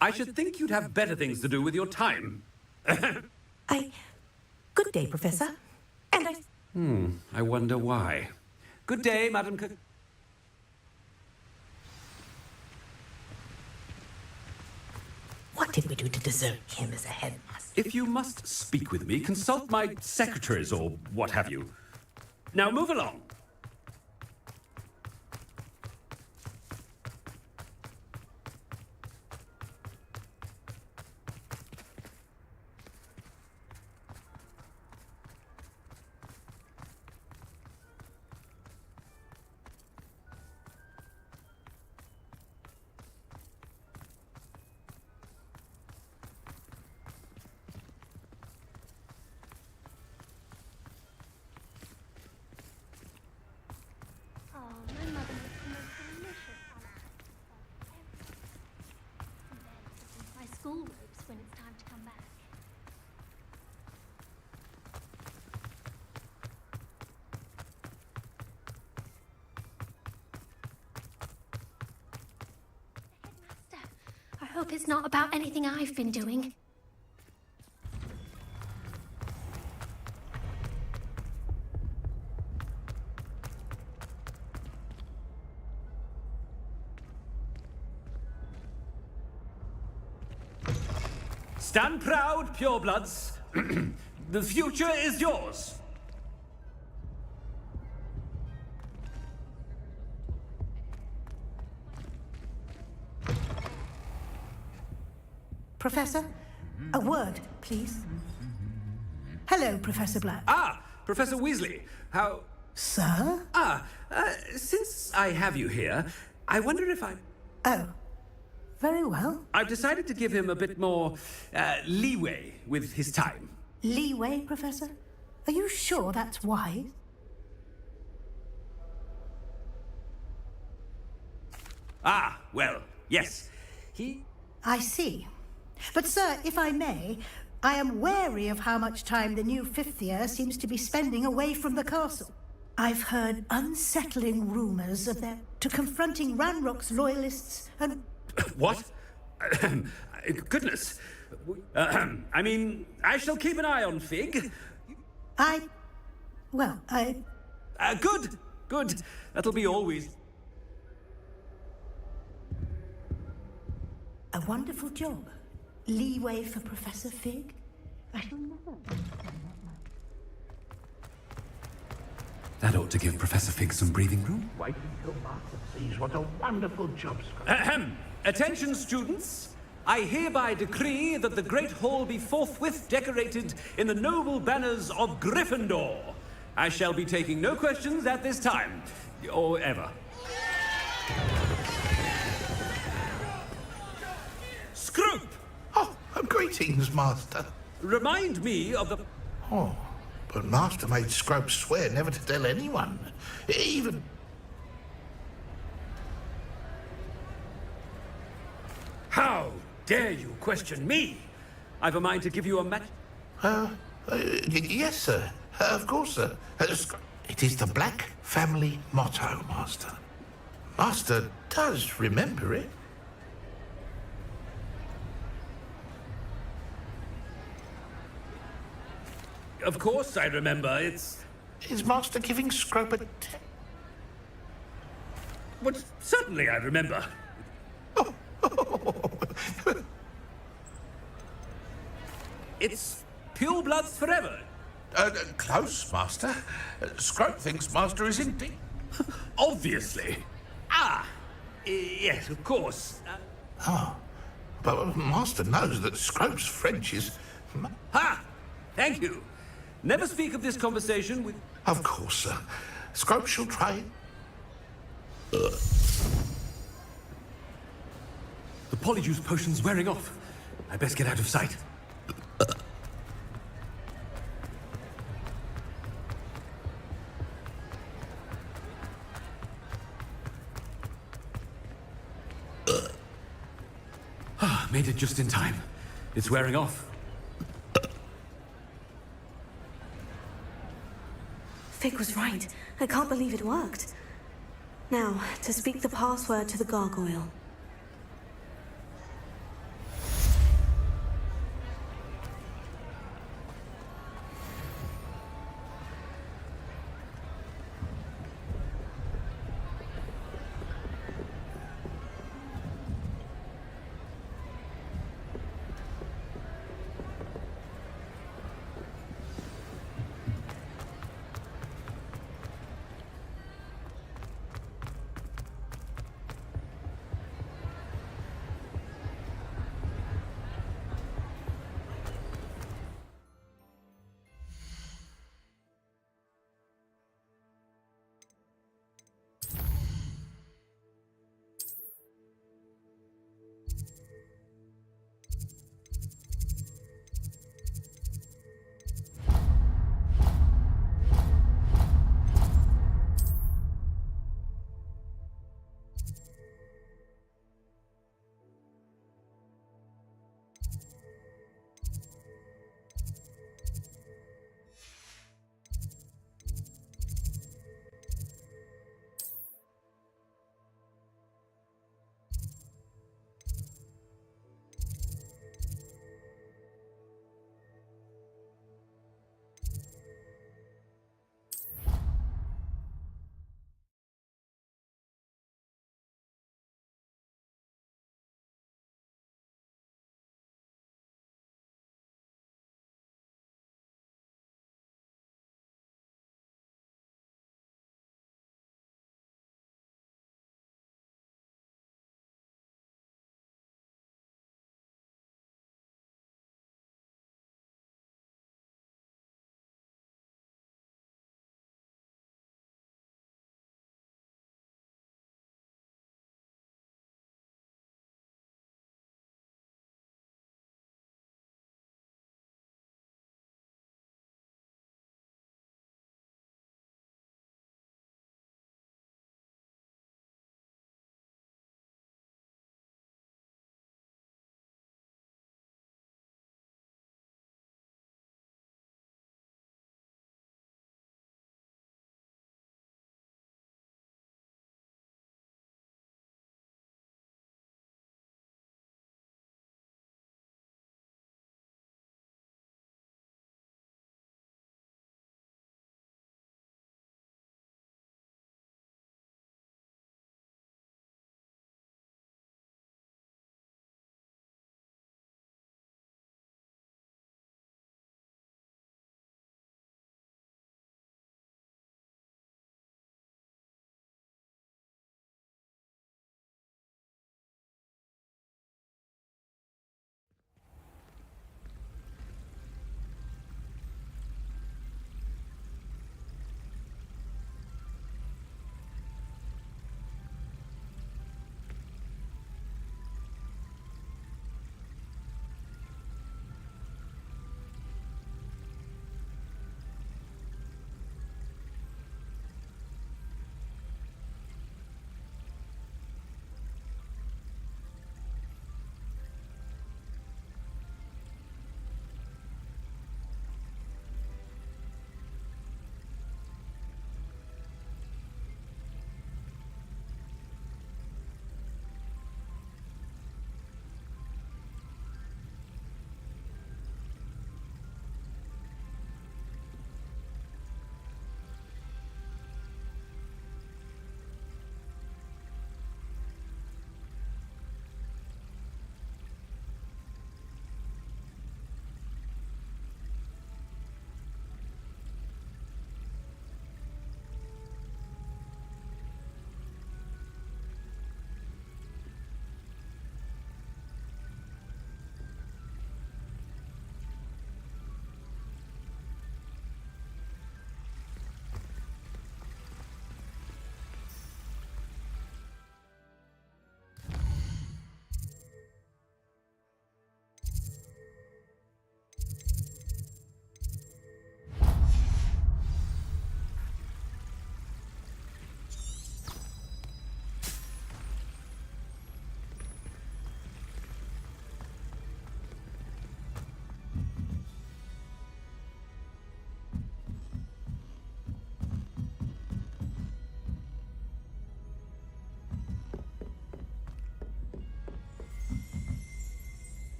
I should think you'd have better things to do with your time. Good day, Professor. And I wonder why. Good day, Madam What did we do to deserve him as a headmaster? If you must speak with me, consult my secretaries or what have you. Now move along. My school robes when it's time to come back. Headmaster, I hope it's not about anything I've been doing. Stand proud, purebloods. The future is yours. Professor, a word, please. Hello, Professor Black. Ah, Professor Weasley. How... Sir? Since I have you here, I wonder if I... Oh, very well. I've decided to give him a bit more leeway with his time. Leeway, Professor? Are you sure that's wise? Ah, well, yes. I see. But, sir, if I may, I am wary of how much time the new fifth year seems to be spending away from the castle. I've heard unsettling rumors of their to confronting Ranrock's loyalists and... What? Goodness. I mean, I shall keep an eye on Fig. Good. Good. That'll be always... A wonderful job. Leeway for Professor Fig? I shall never understand that. That ought to give Professor Fig some breathing room. Wait until Master sees what a wonderful job, Attention, students. I hereby decree that the Great Hall be forthwith decorated in the noble banners of Gryffindor. I shall be taking no questions at this time, or ever. Scroop! Oh, greetings, Master. Remind me of the... Oh, but Master made Scrope swear never to tell anyone. Even... How dare you question me? I've a mind to give you a match... yes, sir. Of course, sir. It is the Black family motto, Master. Master does remember it. Of course I remember. Is Master giving Scrope a... Well, certainly I remember. It's purebloods forever. Close, Master. Scrope thinks Master is indeed... Obviously. Ah! Yes, of course. Oh, but Master knows that Scrope's French is... Ha! Thank you. Never speak of this conversation with... Of course, sir. Scrope shall try it. The polyjuice potion's wearing off. I best get out of sight. Made it just in time. It's wearing off. Fig was right. I can't believe it worked. Now, to speak the password to the gargoyle.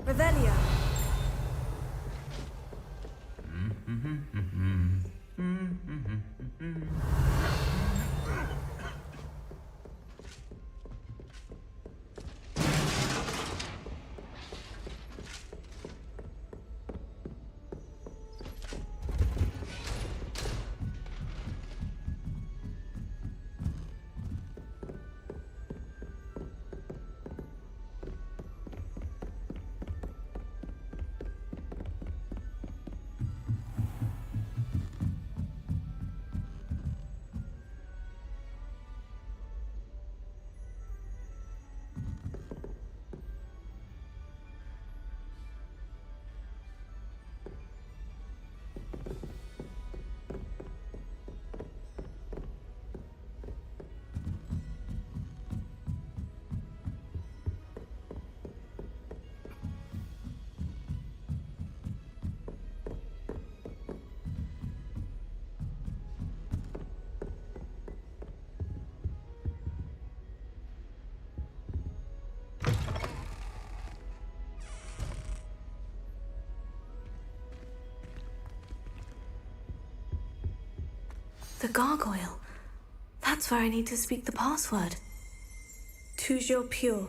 Revelio. The gargoyle. That's where I need to speak the password. Toujours pure.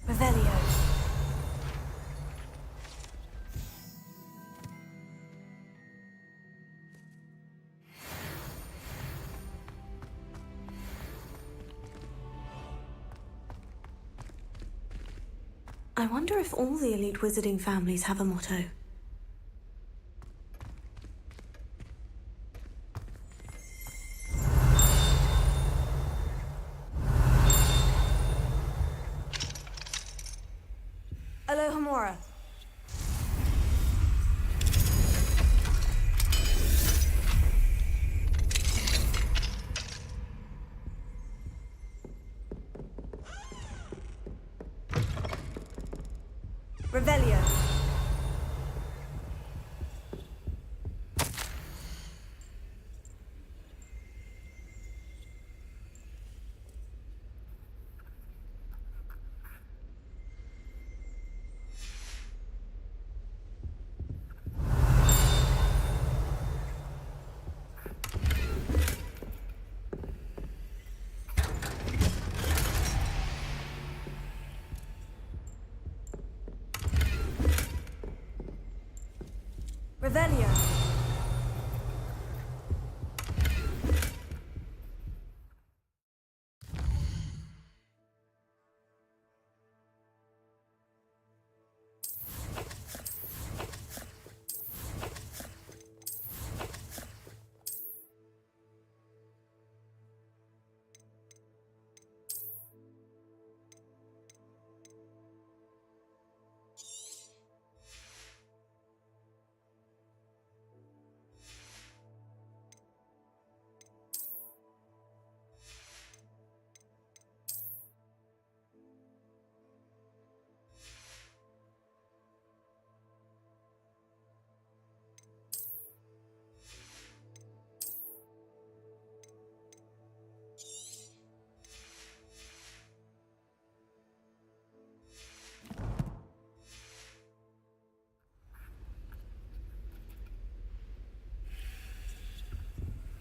Revelio. I wonder if all the elite wizarding families have a motto. Alohomora. Revelio. Revelio.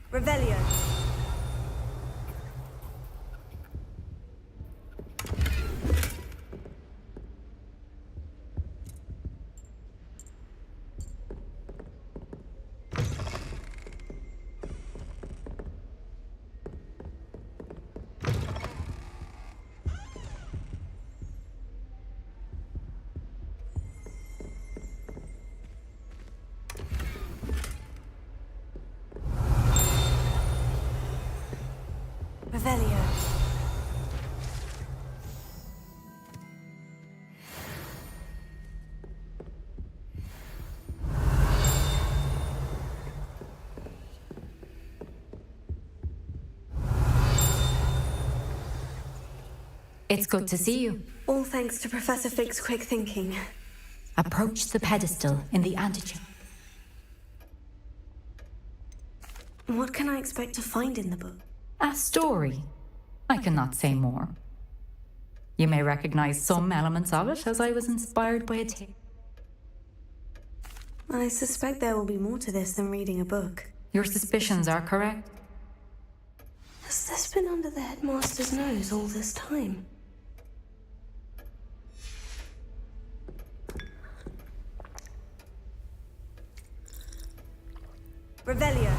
Revelio. Revelio. It's good to see you. All thanks to Professor Fig's quick thinking. Approach the pedestal in the antechamber. What can I expect to find in the book? A story. I cannot say more. You may recognize some elements of it, as I was inspired by a tale. I suspect there will be more to this than reading a book. Your suspicions are correct. Has this been under the headmaster's nose all this time? Revelio.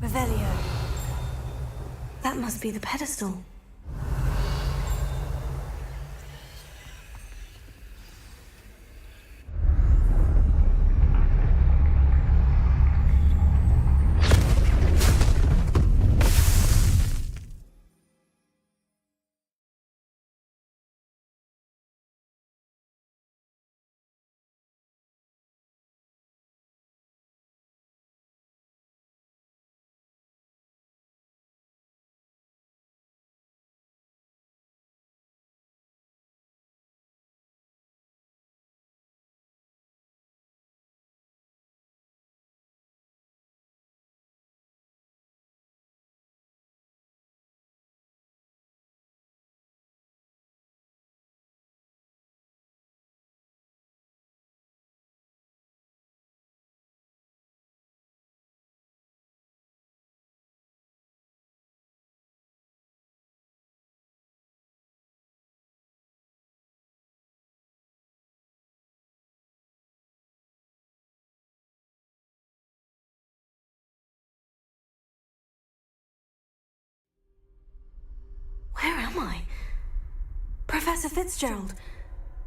Revelio. That must be the pedestal. Where am I? Professor Fitzgerald,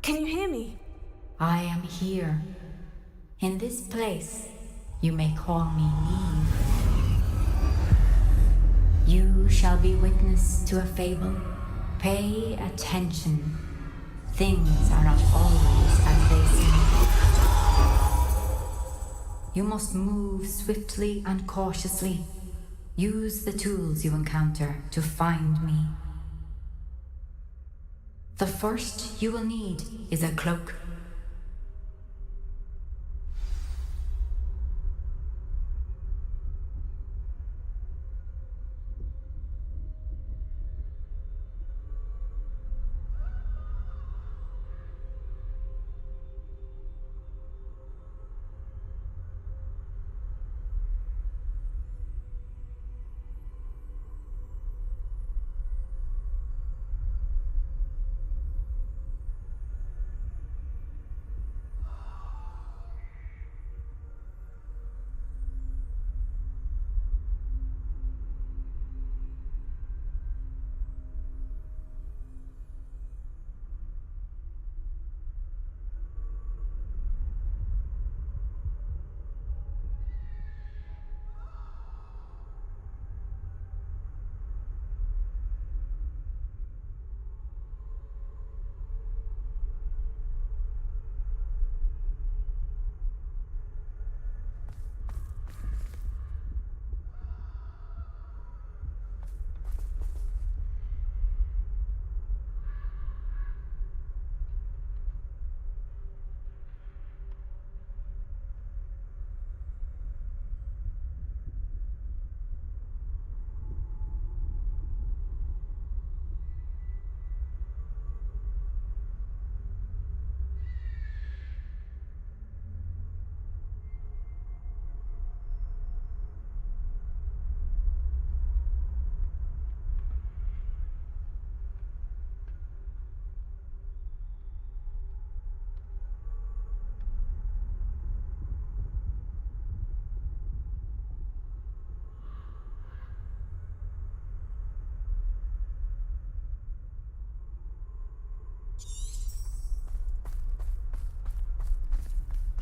can you hear me? I am here. In this place, you may call me Neve. You shall be witness to a fable. Pay attention. Things are not always as they seem. You must move swiftly and cautiously. Use the tools you encounter to find me. The first you will need is a cloak.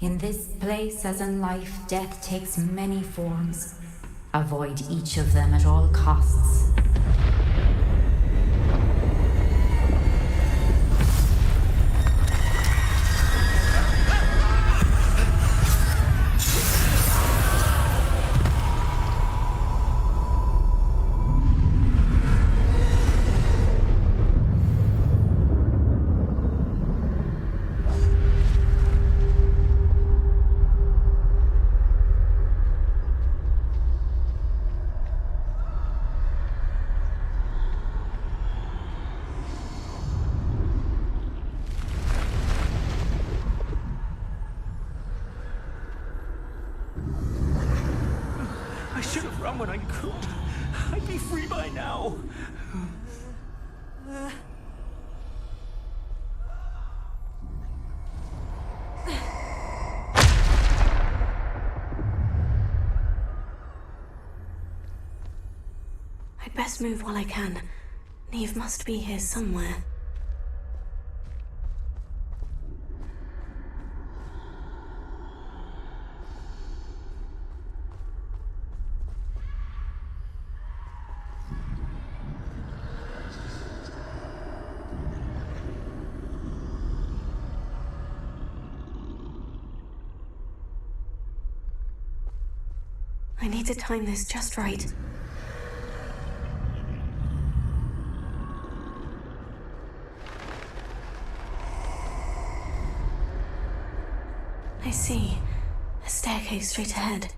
In this place, as in life, death takes many forms. Avoid each of them at all costs. I should have run when I could. I'd be free by now. I'd best move while I can. Neve must be here somewhere. I need to time this just right. I see. A staircase straight ahead.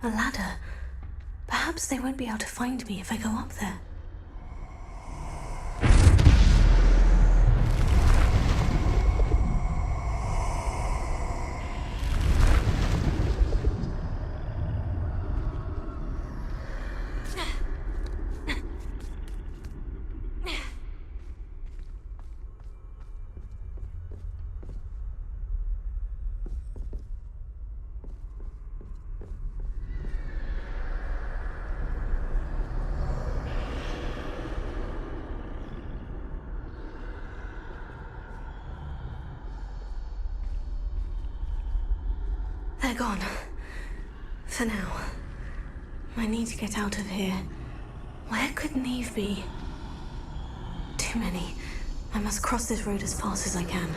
A ladder. Perhaps they won't be able to find me if I go up there. They're gone. For now. I need to get out of here. Where could Neve be? Too many. I must cross this road as fast as I can.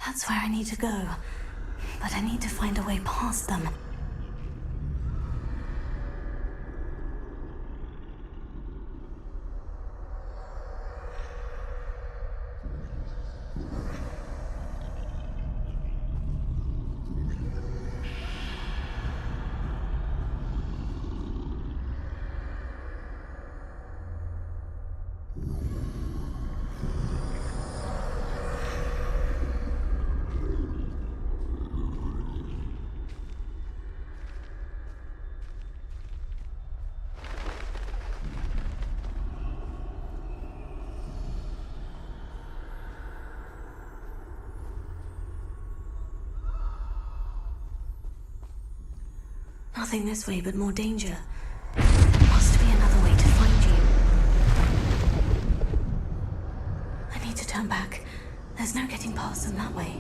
That's where I need to go. But I need to find a way past them. Nothing this way, but more danger. There must be another way to find you. I need to turn back. There's no getting past them that way.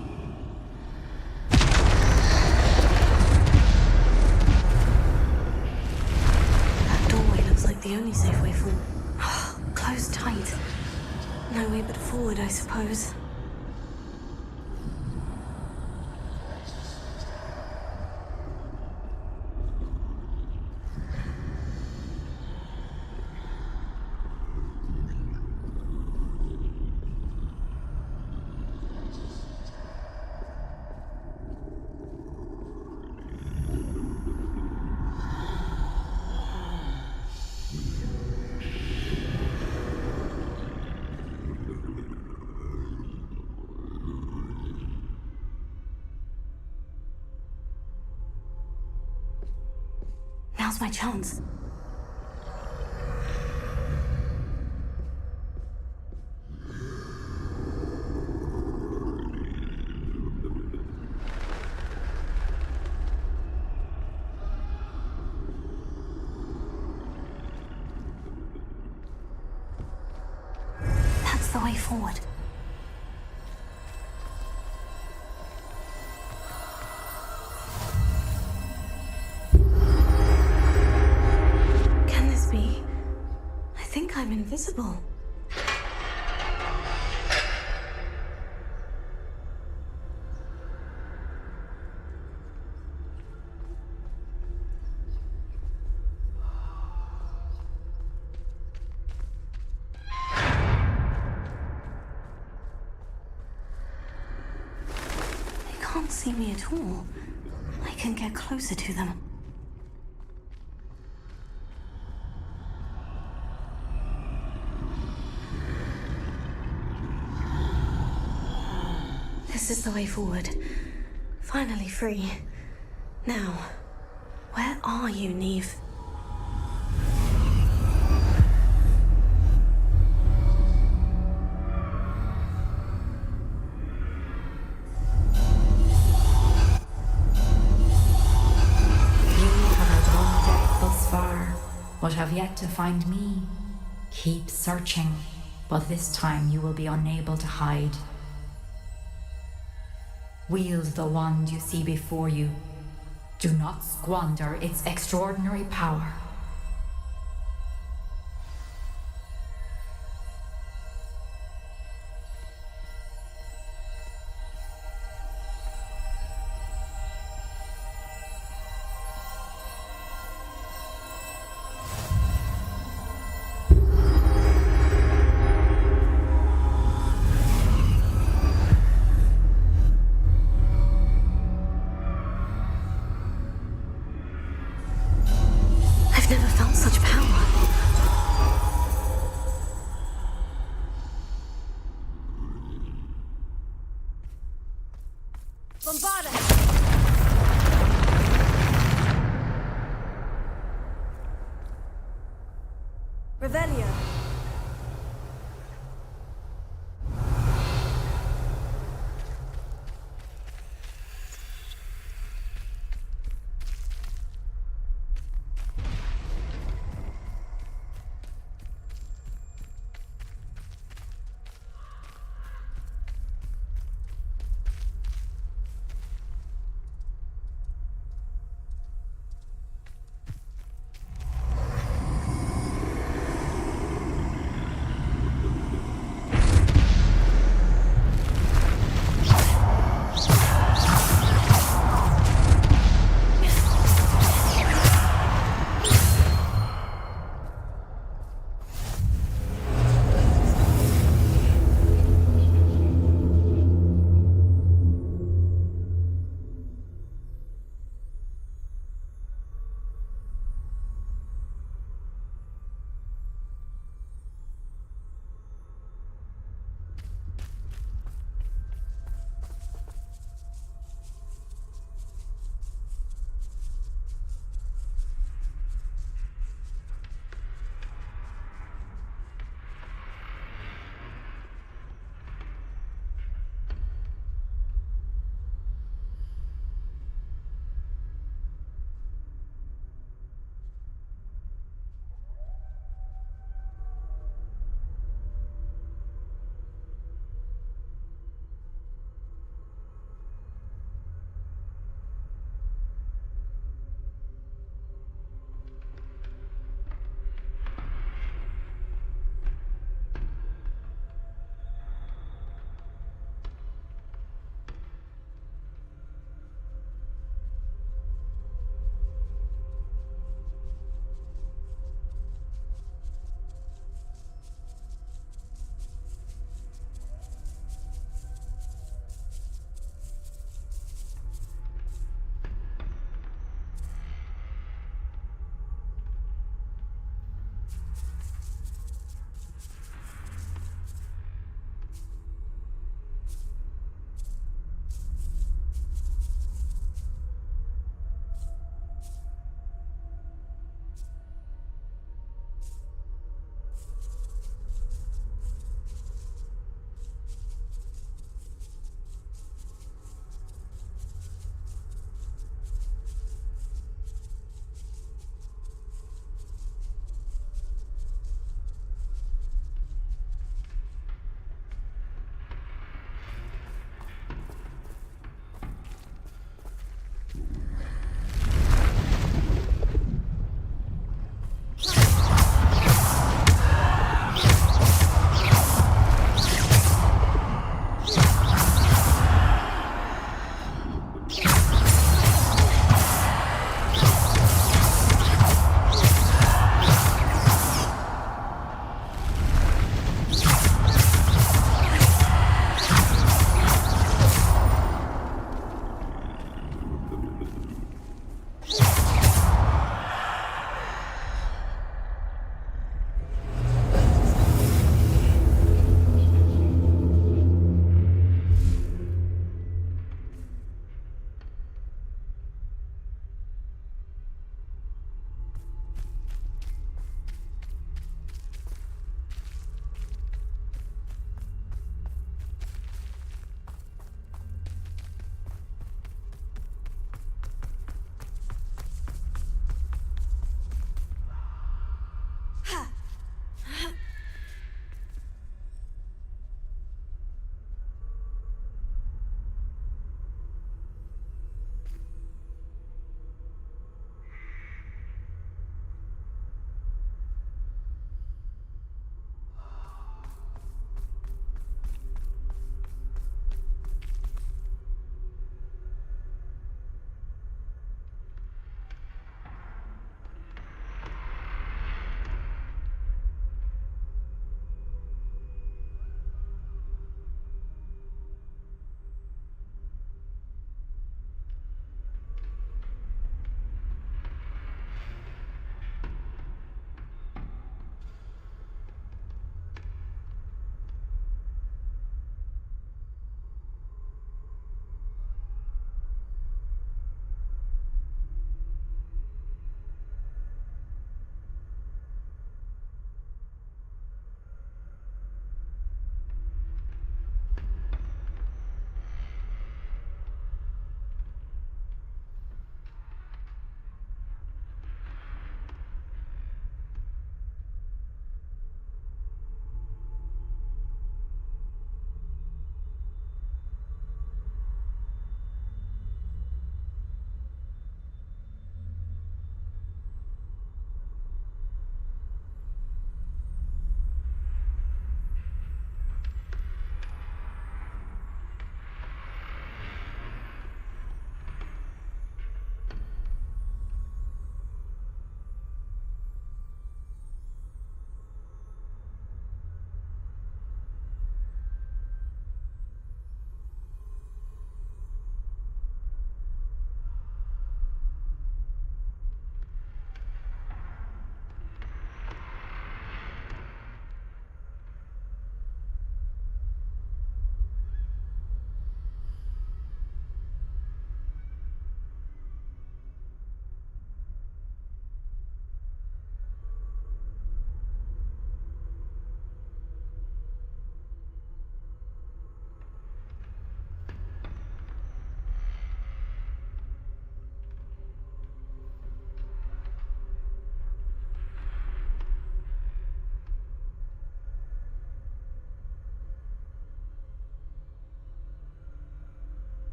That doorway looks like the only safe way forward. Closed tight. No way but forward, I suppose. Now's my chance. That's the way forward. I think I'm invisible. They can't see me at all. I can get closer to them. This is the way forward. Finally free. Now, where are you, Neve? You have wandered thus far, but have yet to find me. Keep searching, but this time you will be unable to hide. Wield the wand you see before you. Do not squander its extraordinary power. I've never felt such power. Bombarda! Revelio.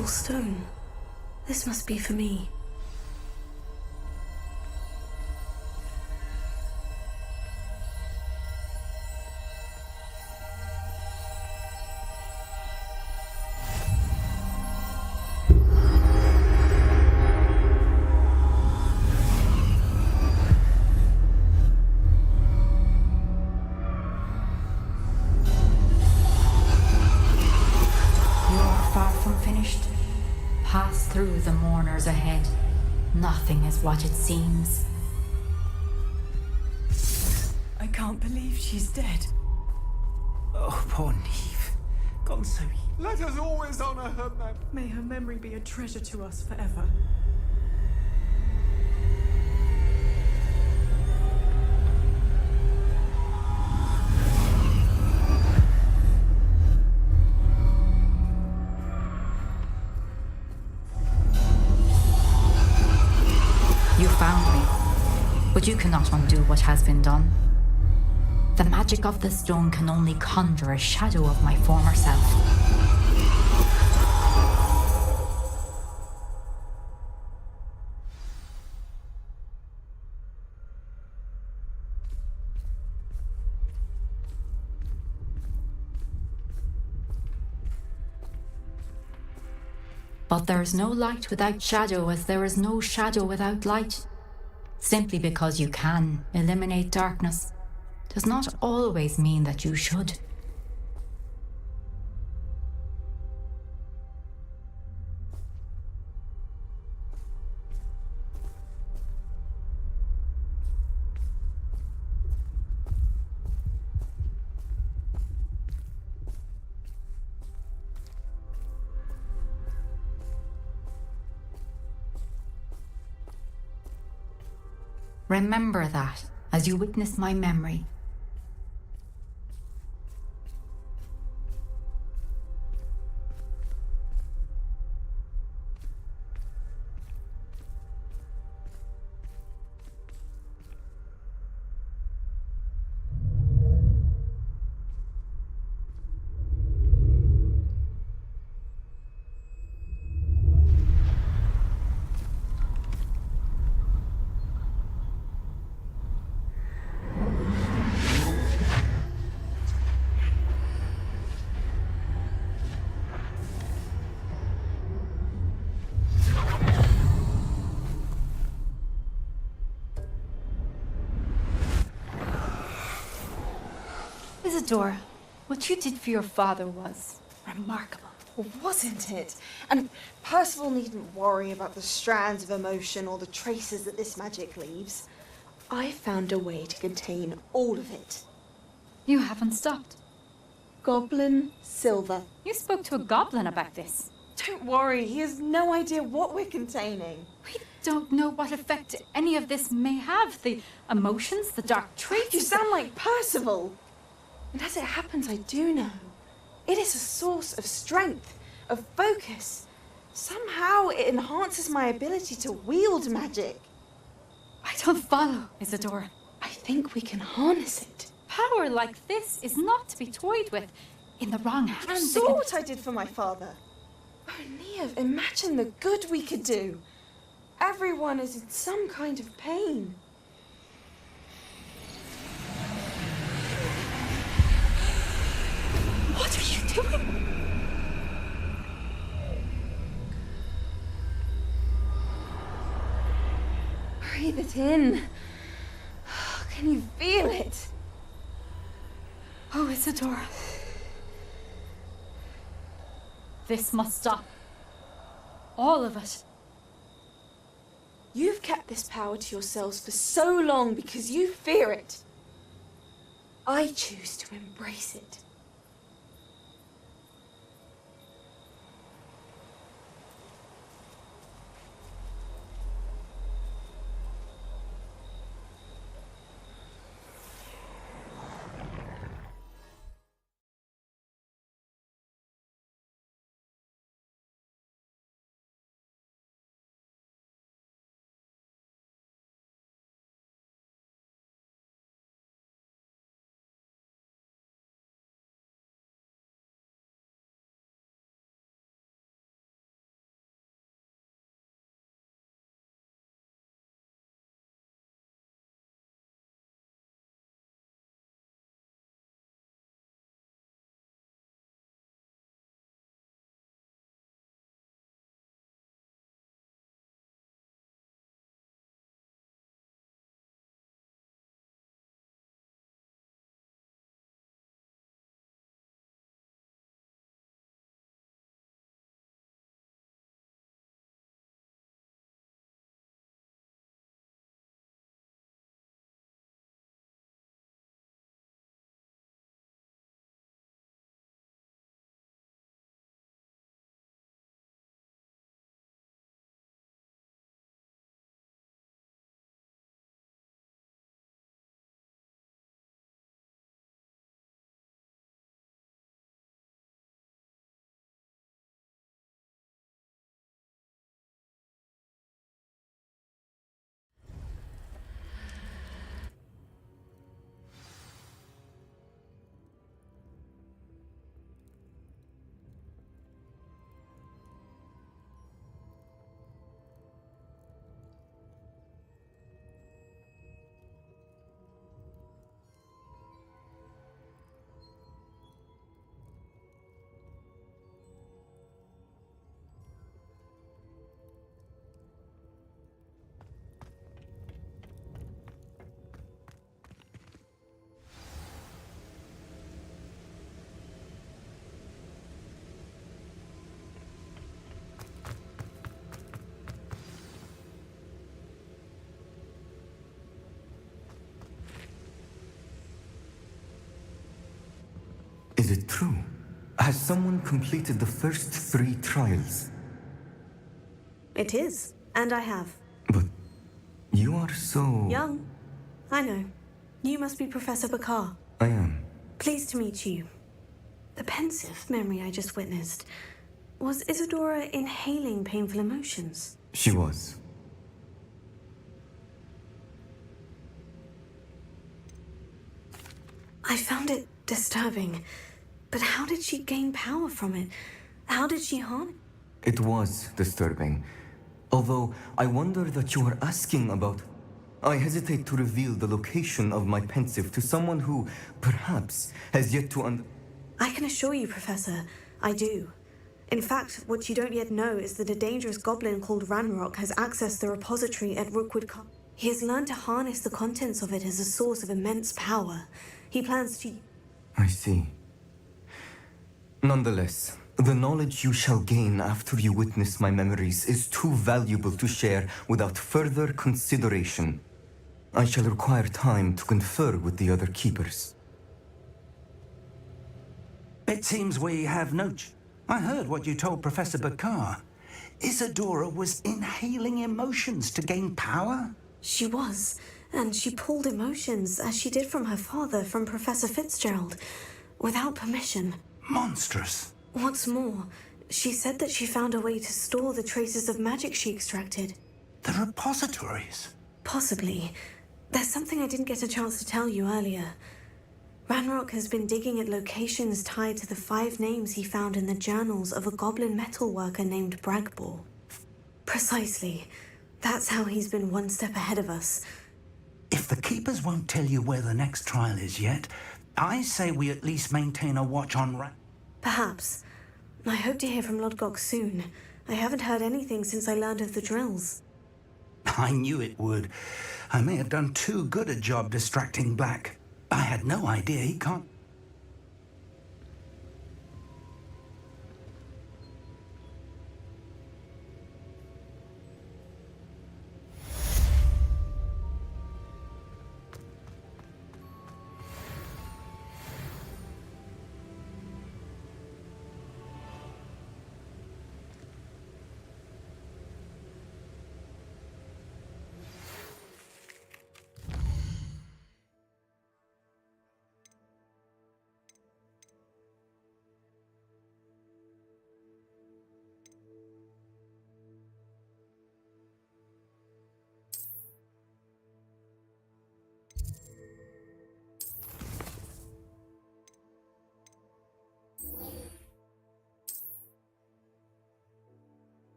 beautiful stone. This must be for me. Pass through the mourners ahead. Nothing is what it seems. I can't believe she's dead. Oh, poor Neve. Gone so easy. Let us always honor her memory. May her memory be a treasure to us forever. You found me, but you cannot undo what has been done. The magic of the stone can only conjure a shadow of my former self. But there is no light without shadow, as there is no shadow without light. Simply because you can eliminate darkness does not always mean that you should. Remember that as you witness my memory. Isadora, what you did for your father was remarkable. Wasn't it? And Percival needn't worry about the strands of emotion or the traces that this magic leaves. I found a way to contain all of it. You haven't stopped. Goblin Silver. You spoke to a goblin about this. Don't worry, he has no idea what we're containing. We don't know what effect any of this may have. The emotions, the dark traits. You sound like Percival. And as it happens, I do know. It is a source of strength, of focus. Somehow it enhances my ability to wield magic. I don't follow, Isadora. I think we can harness it. Power like this is not to be toyed with. In the wrong You hands. saw what I did for my father. Oh, Neve, imagine the good we could do. Everyone is in some kind of pain. What are you doing? Breathe it in. Can you feel it? Oh, Isadora. This must stop. All of it. You've kept this power to yourselves for so long because you fear it. I choose to embrace it. Is it true? Has someone completed the first 3 trials? It is, and I have. You are so... Young. I know. You must be Professor Bakar. I am. Pleased to meet you. The pensive memory I just witnessed. Was Isadora inhaling painful emotions? She was. I found it disturbing. But how did she gain power from it? How did she harm it? It was disturbing. Although, I wonder that you are asking about... I hesitate to reveal the location of my pensive to someone who, perhaps, has yet to I can assure you, Professor, I do. In fact, what you don't yet know is that a dangerous goblin called Ranrock has accessed the repository at Rookwood Castle. He has learned to harness the contents of it as a source of immense power. He plans to... I see. Nonetheless, the knowledge you shall gain after you witness my memories is too valuable to share without further consideration. I shall require time to confer with the other keepers. It seems we have no... I heard what you told Professor Bakar. Isadora was inhaling emotions to gain power? She was, and she pulled emotions, as she did from her father, from Professor Fitzgerald, without permission. Monstrous. What's more, she said that she found a way to store the traces of magic she extracted. The repositories? Possibly. There's something I didn't get a chance to tell you earlier. Ranrock has been digging at locations tied to the 5 names he found in the journals of a goblin metalworker named Bragbor. Precisely. That's how he's been one step ahead of us. If the keepers won't tell you where the next trial is yet, I say we at least maintain a watch on Perhaps. I hope to hear from Lodgok soon. I haven't heard anything since I learned of the drills. I knew it would. I may have done too good a job distracting Black. I had no idea he can't...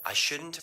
I shouldn't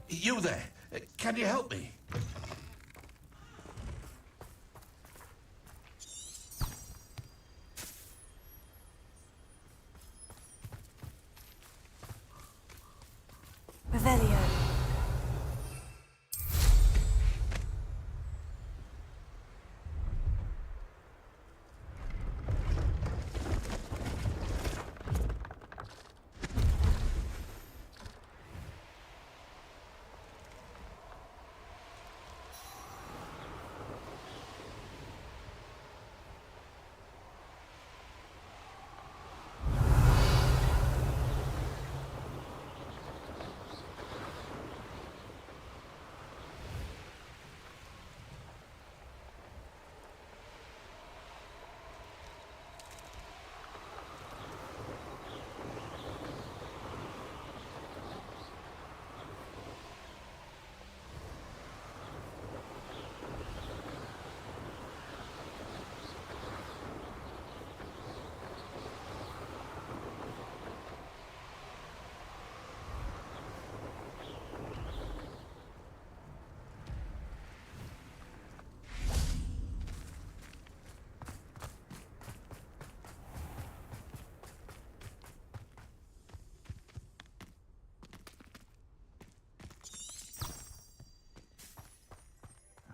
You there? Can you help me? Revelio.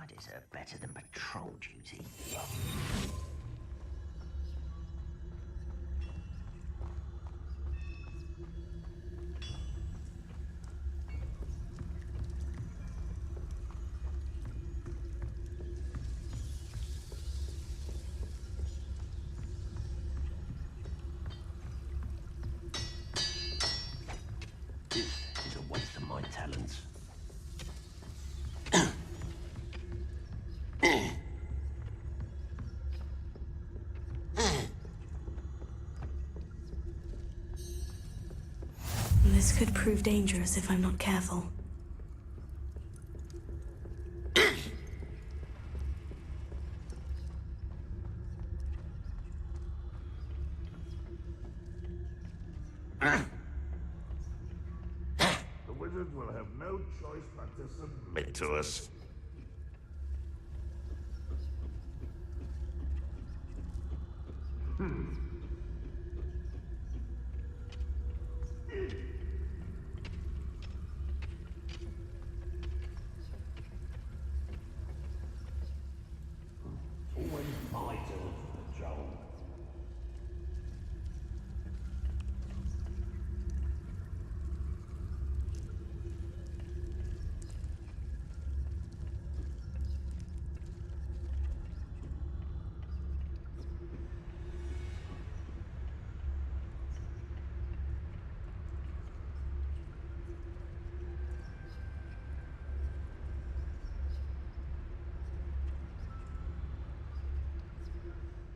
I deserve better than patrol duty. This is a waste of my talents. This could prove dangerous if I'm not careful. The wizard will have no choice but to submit to us. Always my turn for the job.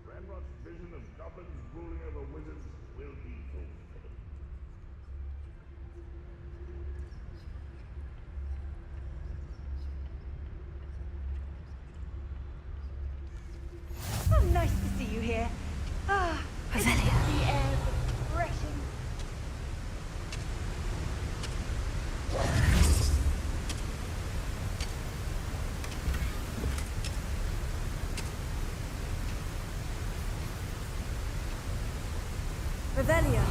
Ranrock's vision of goblins ruling over wizards will be fulfilled. Oh, nice to see you here. Ah, Revelio. the air refreshing. Revelio.